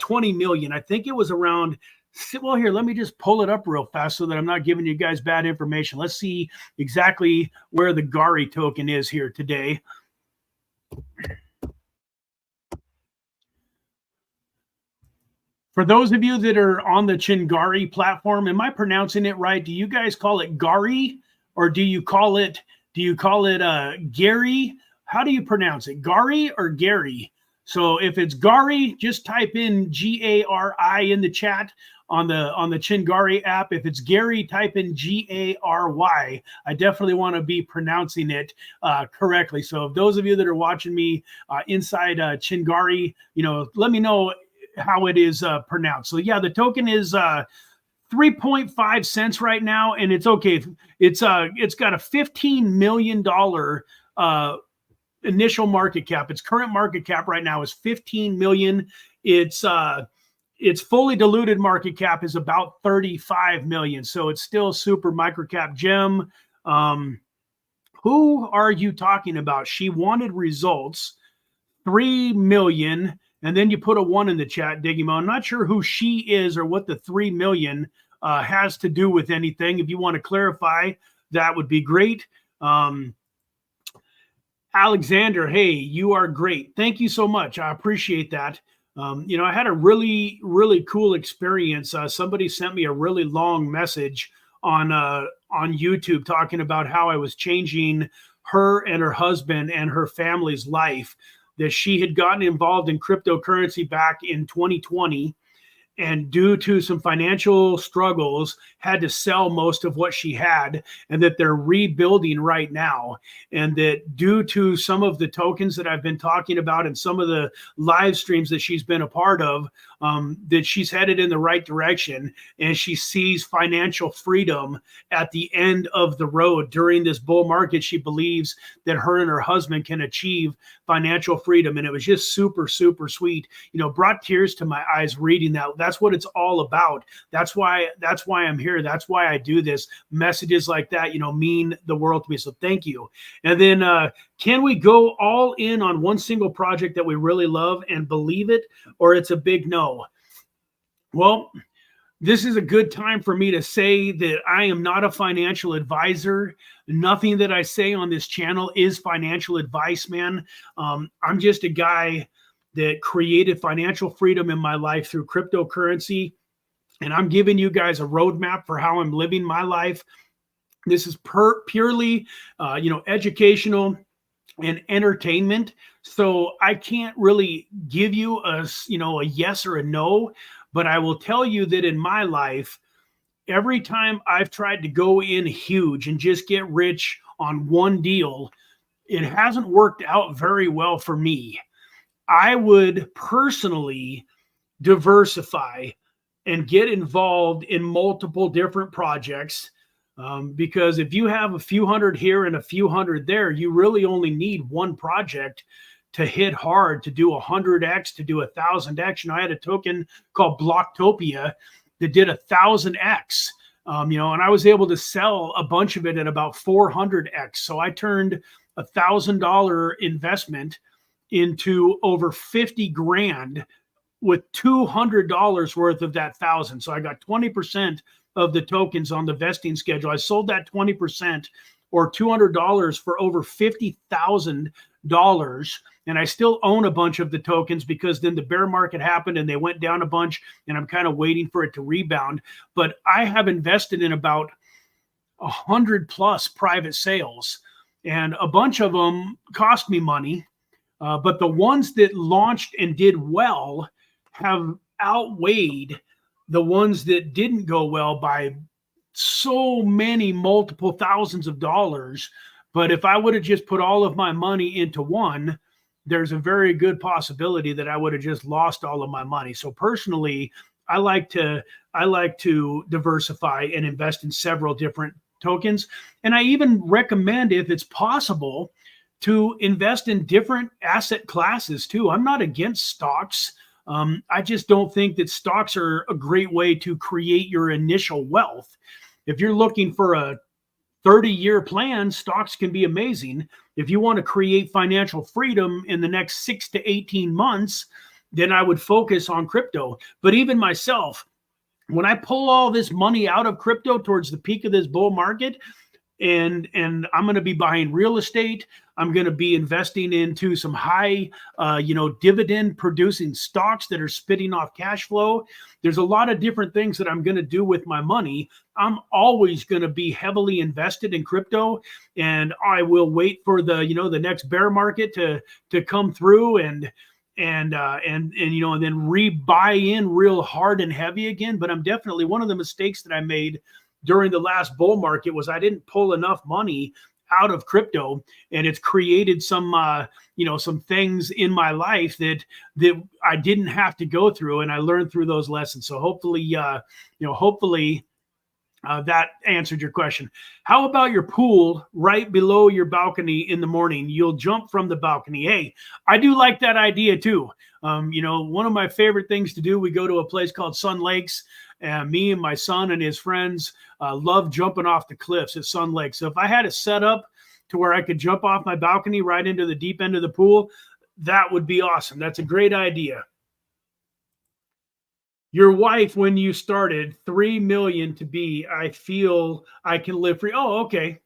[SPEAKER 1] 20 million. I think it was around, well, here, let me just pull it up real fast so that I'm not giving you guys bad information. Let's see exactly where the Gari token is here today. For those of you that are on the Chingari platform, am I pronouncing it right? Do you guys call it Gari or do you call it Gary? How do you pronounce it? Gary or Gary? So if it's Gary, just type in Gari in the chat on the Chingari app. If it's Gary, type in Gary. I definitely want to be pronouncing it correctly. So if those of you that are watching me inside Chingari, let me know how it is pronounced. So yeah, the token is 3.5 cents right now, and it's okay. It's got a $15 million initial market cap. Its current market cap right now is 15 million. Its fully diluted market cap is about 35 million. So it's still super microcap gem. Who are you talking about? She wanted results. 3 million. And then you put a 1 in the chat, Digimo. I'm not sure who she is or what the 3 million has to do with anything. If you want to clarify, that would be great. Alexander, hey, you are great. Thank you so much. I appreciate that. I had a really, really cool experience. Somebody sent me a really long message on YouTube talking about how I was changing her and her husband and her family's life, that she had gotten involved in cryptocurrency back in 2020. And due to some financial struggles, had to sell most of what she had, and that they're rebuilding right now. And that due to some of the tokens that I've been talking about and some of the live streams that she's been a part of, that she's headed in the right direction, and she sees financial freedom at the end of the road during this bull market. She believes that her and her husband can achieve financial freedom. And it was just super, super sweet. Brought tears to my eyes reading that. That's what it's all about. That's why I'm here. That's why I do this. Messages like that, mean the world to me. So thank you. And then can we go all in on one single project that we really love and believe it, or it's a big no? Well, this is a good time for me to say that I am not a financial advisor. Nothing that I say on this channel is financial advice, man. I'm just a guy that created financial freedom in my life through cryptocurrency. And I'm giving you guys a roadmap for how I'm living my life. This is purely, educational and entertainment. So I can't really give you a yes or a no, but I will tell you that in my life, every time I've tried to go in huge and just get rich on one deal, it hasn't worked out very well for me. I would personally diversify and get involved in multiple different projects, because if you have a few hundred here and a few hundred there, you really only need one project to hit hard, to do 100x, to do 1,000x. I had a token called Blocktopia that did 1,000x, and I was able to sell a bunch of it at about 400x. So I turned $1,000 investment into over 50 grand with $200 worth of that 1,000. So I got 20% of the tokens on the vesting schedule. I sold that 20% or $200 for over $50,000. And I still own a bunch of the tokens because then the bear market happened and they went down a bunch, and I'm kind of waiting for it to rebound. But I have invested in about 100 plus private sales, and a bunch of them cost me money. But the ones that launched and did well have outweighed the ones that didn't go well by so many multiple thousands of dollars. But if I would have just put all of my money into one, there's a very good possibility that I would have just lost all of my money. So personally, I like to diversify and invest in several different tokens. And I even recommend, if it's possible, to invest in different asset classes too. I'm not against stocks. I just don't think that stocks are a great way to create your initial wealth. If you're looking for a 30-year plan, stocks can be amazing. If you want to create financial freedom in the next 6 to 18 months, then I would focus on crypto. But even myself, when I pull all this money out of crypto towards the peak of this bull market, and I'm going to be buying real estate. I'm going to be investing into some high, dividend producing stocks that are spitting off cash flow. There's a lot of different things that I'm going to do with my money. I'm always going to be heavily invested in crypto, and I will wait for the next bear market to come through and then re-buy in real hard and heavy again. But I'm definitely, one of the mistakes that I made during the last bull market was I didn't pull enough money out of crypto, and it's created some things in my life that I didn't have to go through, and I learned through those lessons. So hopefully that answered your question. How about your pool right below your balcony in the morning? You'll jump from the balcony. Hey, I do like that idea too. One of my favorite things to do, we go to a place called Sun Lakes, and me and my son and his friends love jumping off the cliffs at Sun Lake. So if I had it set up to where I could jump off my balcony right into the deep end of the pool, that would be awesome. That's a great idea. Your wife, when you started, 3 million to be, I feel I can live free. Oh, okay.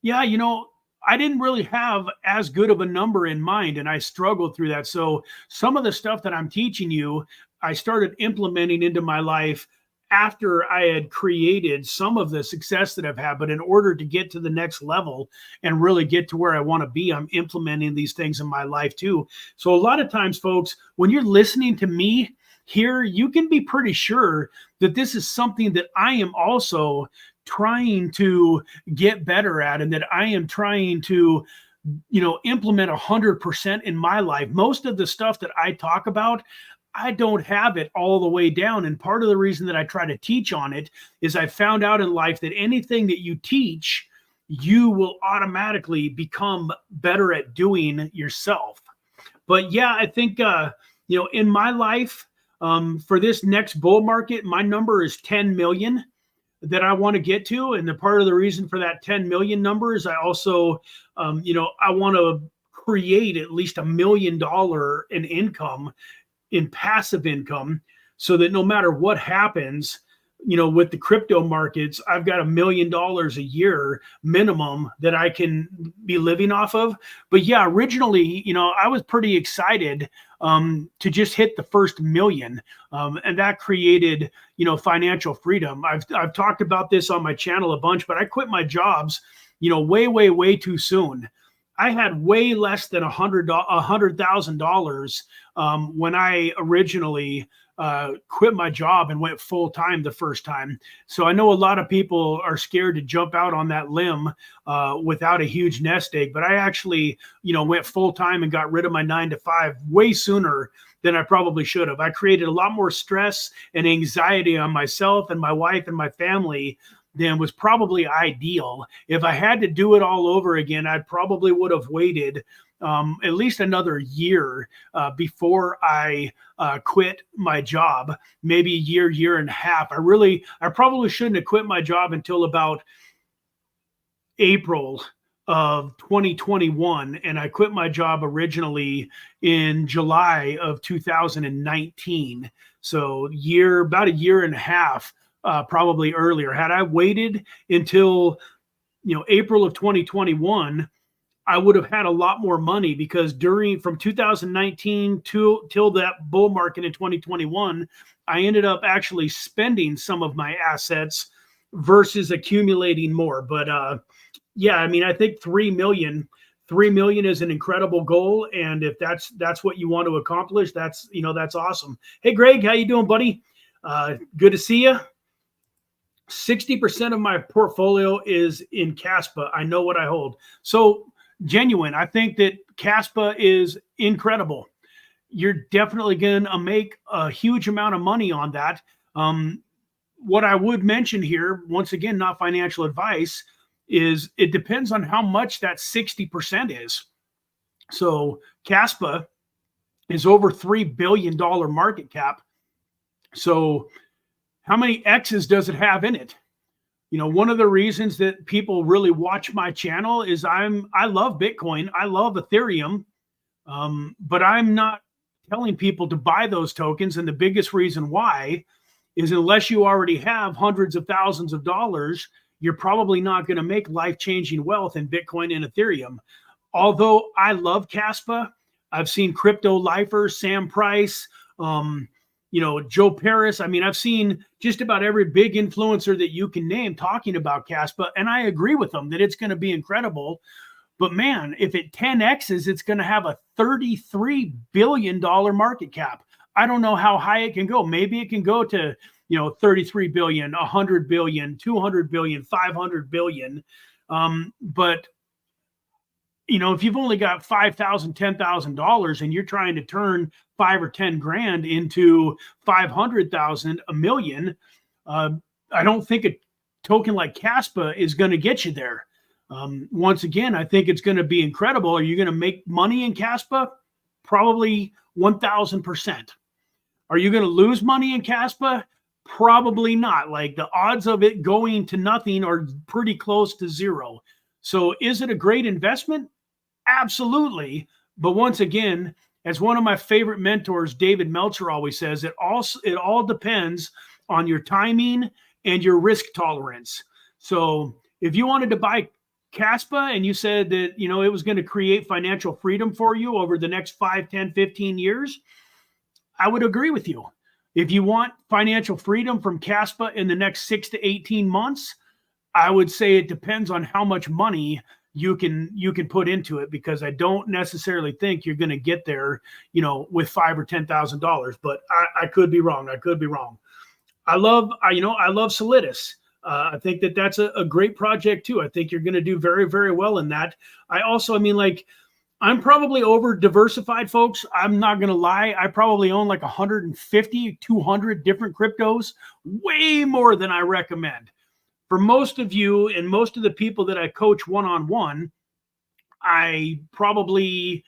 [SPEAKER 1] Yeah, I didn't really have as good of a number in mind, and I struggled through that. So some of the stuff that I'm teaching you, I started implementing into my life after I had created some of the success that I've had. But in order to get to the next level and really get to where I want to be, I'm implementing these things in my life too. So a lot of times, folks, when you're listening to me here, you can be pretty sure that this is something that I am also trying to get better at, and that I am trying to implement 100% in my life. Most of the stuff that I talk about, I don't have it all the way down. And part of the reason that I try to teach on it is I found out in life that anything that you teach, you will automatically become better at doing yourself. But yeah, I think, in my life, for this next bull market, my number is 10 million that I want to get to. And the part of the reason for that 10 million number is I also, I want to create at least $1 million in income, in passive income, so that no matter what happens, with the crypto markets, I've got $1 million a year minimum that I can be living off of. But yeah, originally, I was pretty excited to just hit the first million. And that created, financial freedom. I've talked about this on my channel a bunch, but I quit my jobs, way too soon. I had way less than $100,000 when I originally quit my job and went full time the first time. So I know a lot of people are scared to jump out on that limb without a huge nest egg, but I actually, went full time and got rid of my 9-to-5 way sooner than I probably should have. I created a lot more stress and anxiety on myself and my wife and my family than was probably ideal. If I had to do it all over again, I probably would have waited at least another year before I quit my job, maybe a year and a half. I probably shouldn't have quit my job until about April of 2021. And I quit my job originally in July of 2019. So about a year and a half, probably earlier. Had I waited until, April of 2021, I would have had a lot more money, because from 2019 till that bull market in 2021, I ended up actually spending some of my assets versus accumulating more. But yeah, I think 3 million is an incredible goal. And if that's what you want to accomplish, that's awesome. Hey, Greg, how you doing, buddy? Good to see you. 60% of my portfolio is in Caspa. I know what I hold. So genuine. I think that Caspa is incredible. You're definitely going to make a huge amount of money on that. What I would mention here, once again, not financial advice, is it depends on how much that 60% is. So Caspa is over $3 billion market cap. So how many X's does it have in it? One of the reasons that people really watch my channel is I love Bitcoin. I love Ethereum, but I'm not telling people to buy those tokens. And the biggest reason why is, unless you already have hundreds of thousands of dollars, you're probably not going to make life-changing wealth in Bitcoin and Ethereum. Although I love Caspa, I've seen crypto lifers, Sam Price, Joe Paris. I mean, I've seen just about every big influencer that you can name talking about Caspa, and I agree with them that it's going to be incredible. But man, if it 10x's, it's going to have a $33 billion market cap. I don't know how high it can go. Maybe it can go to, 33 billion, 100 billion, 200 billion, 500 billion. But if you've only got $5,000, $10,000 and you're trying to turn 5 or 10 grand into 500,000, a million, I don't think a token like Caspa is going to get you there. Once again, I think it's going to be incredible. Are you going to make money in Caspa? Probably 1,000%. Are you going to lose money in Caspa? Probably not. Like, the odds of it going to nothing are pretty close to zero. So is it a great investment? Absolutely. But once again, as one of my favorite mentors, David Meltzer, always says, it all depends on your timing and your risk tolerance. So if you wanted to buy Caspa and you said that, it was going to create financial freedom for you over the next 5, 10, 15 years, I would agree with you. If you want financial freedom from Caspa in the next 6 to 18 months, I would say it depends on how much money you can put into it, because I don't necessarily think you're going to get there, with $5,000 or $10,000. But I could be wrong. I love Solidus. I think that's a great project too. I think you're going to do very, very well in that. I'm probably over diversified, folks. I'm not going to lie. I probably own like 150, 200 different cryptos, way more than I recommend. For most of you and most of the people that I coach one-on-one, I probably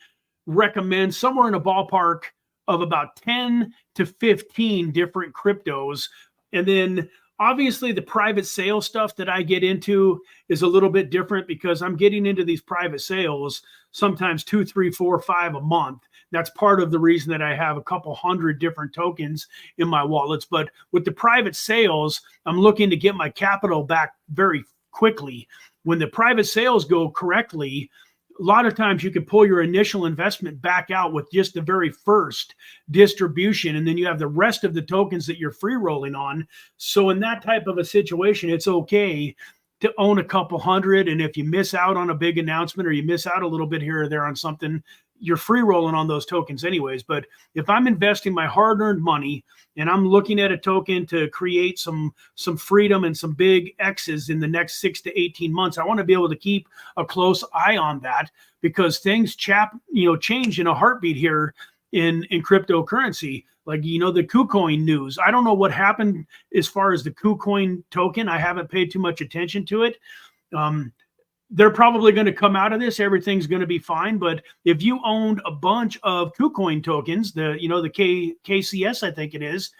[SPEAKER 1] recommend somewhere in a ballpark of about 10 to 15 different cryptos. And then obviously the private sale stuff that I get into is a little bit different, because I'm getting into these private sales sometimes 2, 3, 4, 5 a month. That's part of the reason that I have a couple hundred different tokens in my wallets. But with the private sales, I'm looking to get my capital back very quickly. When the private sales go correctly, a lot of times you can pull your initial investment back out with just the very first distribution, and then you have the rest of the tokens that you're free rolling on. So in that type of a situation, it's okay to own a couple hundred. And if you miss out on a big announcement, or you miss out a little bit here or there on something, you're free rolling on those tokens anyways. But if I'm investing my hard-earned money and I'm looking at a token to create some freedom and some big X's in the next 6 to 18 months, I want to be able to keep a close eye on that, because things change in a heartbeat here in cryptocurrency. Like, the KuCoin news. I don't know what happened as far as the KuCoin token. I haven't paid too much attention to it. They're probably going to come out of this. Everything's going to be fine. But if you owned a bunch of KuCoin tokens, the KCS, I think it is,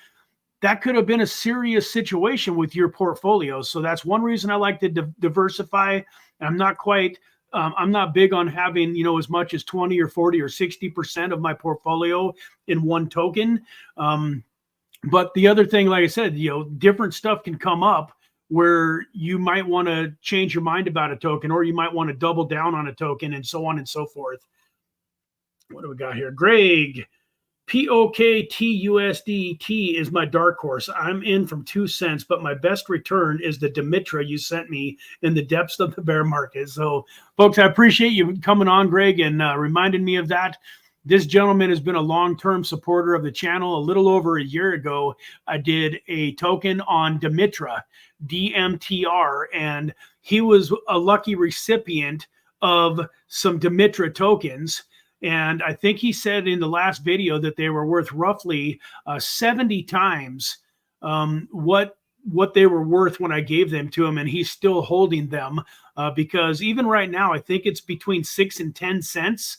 [SPEAKER 1] that could have been a serious situation with your portfolio. So that's one reason I like to diversify. I'm not big on having, as much as 20 or 40 or 60% of my portfolio in one token. But the other thing, like I said, different stuff can come up where you might want to change your mind about a token, or you might want to double down on a token, and so on and so forth. What do we got here? Greg, POKTUSDT is my dark horse. I'm in from 2 cents, but my best return is the Dimitra you sent me in the depths of the bear market. So, folks, I appreciate you coming on, Greg, and reminding me of that. This gentleman has been a long-term supporter of the channel. A little over a year ago, I did a token on Dimitra, DMTR, and he was a lucky recipient of some Dimitra tokens. And I think he said in the last video that they were worth roughly 70 times what they were worth when I gave them to him, and he's still holding them because even right now, I think it's between 6 and 10 cents.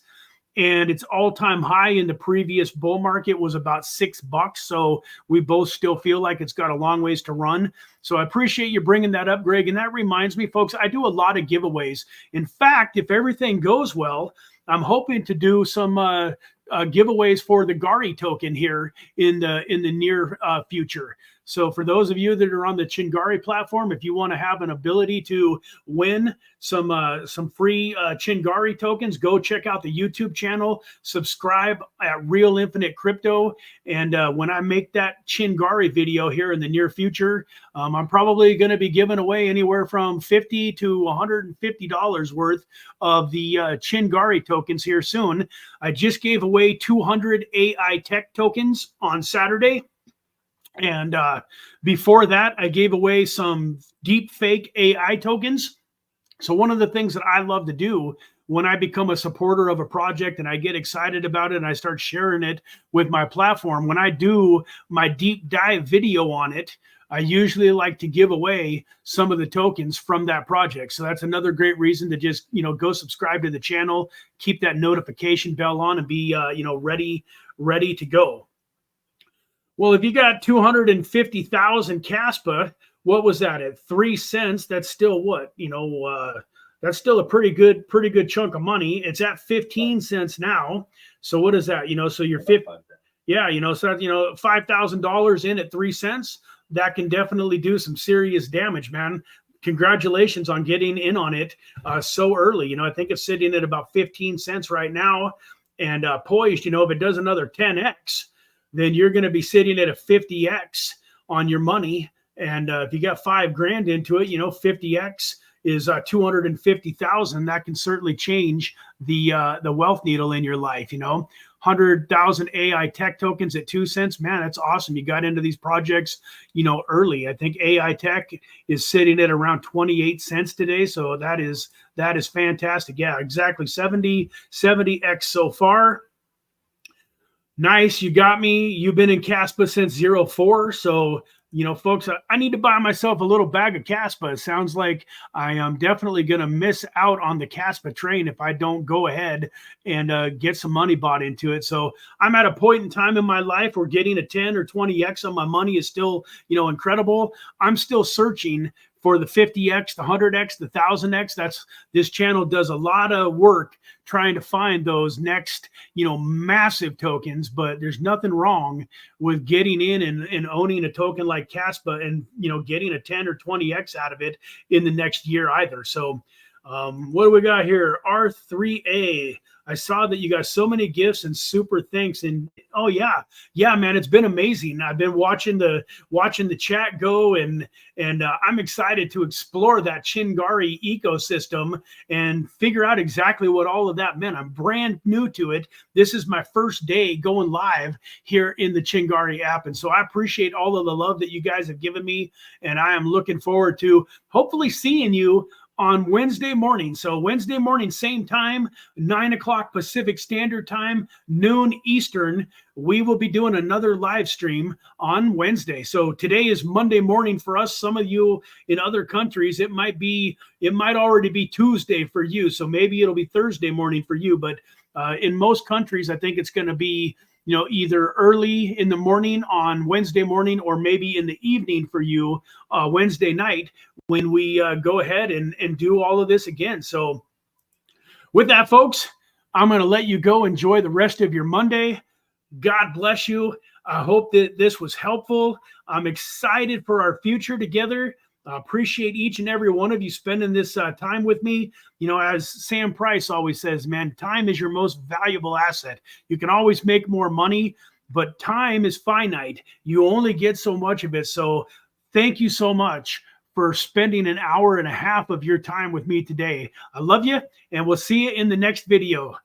[SPEAKER 1] And its all-time high in the previous bull market was about $6. So we both still feel like it's got a long ways to run. So I appreciate you bringing that up, Greg. And that reminds me, folks, I do a lot of giveaways. In fact, if everything goes well, I'm hoping to do some giveaways for the Gari token here in the near future. So for those of you that are on the Chingari platform, if you want to have an ability to win some free Chingari tokens, go check out the YouTube channel, subscribe at Real Infinite Crypto. And when I make that Chingari video here in the near future, I'm probably going to be giving away anywhere from $50 to $150 worth of the Chingari tokens here soon. I just gave away 200 AITech tokens on Saturday. And before that, I gave away some deep fake AI tokens. So one of the things that I love to do when I become a supporter of a project and I get excited about it and I start sharing it with my platform, when I do my deep dive video on it, I usually like to give away some of the tokens from that project. So that's another great reason to just, go subscribe to the channel, keep that notification bell on, and be, ready to go. Well, if you got 250,000 Caspa, what was that at 3 cents? That's still what, that's still a pretty good chunk of money. It's at 15 cents now. So what is that? So you're 50. Yeah, so that, $5,000 in at 3 cents. That can definitely do some serious damage, man. Congratulations on getting in on it so early. I think it's sitting at about 15 cents right now, and poised. If it does another 10x, then you're going to be sitting at a 50x on your money. And if you got $5,000 into it, 50x is 250,000. That can certainly change the wealth needle in your life. 100,000 AITech tokens at 2 cents. Man, that's awesome. You got into these projects, early. I think AITech is sitting at around 28 cents today. So that is fantastic. Yeah, exactly. 70x so far. Nice. You got me. You've been in Caspa since 04. So, folks, I need to buy myself a little bag of Caspa. It sounds like I am definitely going to miss out on the Caspa train if I don't go ahead and get some money bought into it. So I'm at a point in time in my life where getting a 10 or 20x on my money is still, incredible. I'm still searching for the 50x, the 100x, the 1000x. This channel does a lot of work trying to find those next, massive tokens, but there's nothing wrong with getting in and owning a token like Caspa and, getting a 10 or 20x out of it in the next year either. So what do we got here? R3A. I saw that you got so many gifts and super thanks. And oh yeah, man, it's been amazing. I've been watching the chat go, and I'm excited to explore that Chingari ecosystem and figure out exactly what all of that meant. I'm brand new to it. This is my first day going live here in the Chingari app, and so I appreciate all of the love that you guys have given me, and I am looking forward to hopefully seeing you on Wednesday morning. So Wednesday morning, same time, 9 o'clock Pacific Standard Time, noon Eastern, we will be doing another live stream on Wednesday. So today is Monday morning for us. Some of you in other countries, it might already be Tuesday for you. So maybe it'll be Thursday morning for you. But in most countries, I think it's going to be either early in the morning on Wednesday morning or maybe in the evening for you Wednesday night when we go ahead and do all of this again. So with that, folks, I'm going to let you go enjoy the rest of your Monday. God bless you. I hope that this was helpful. I'm excited for our future together. I appreciate each and every one of you spending this time with me. As Sam Price always says, man, time is your most valuable asset. You can always make more money, but time is finite. You only get so much of it. So thank you so much for spending an hour and a half of your time with me today. I love you, and we'll see you in the next video.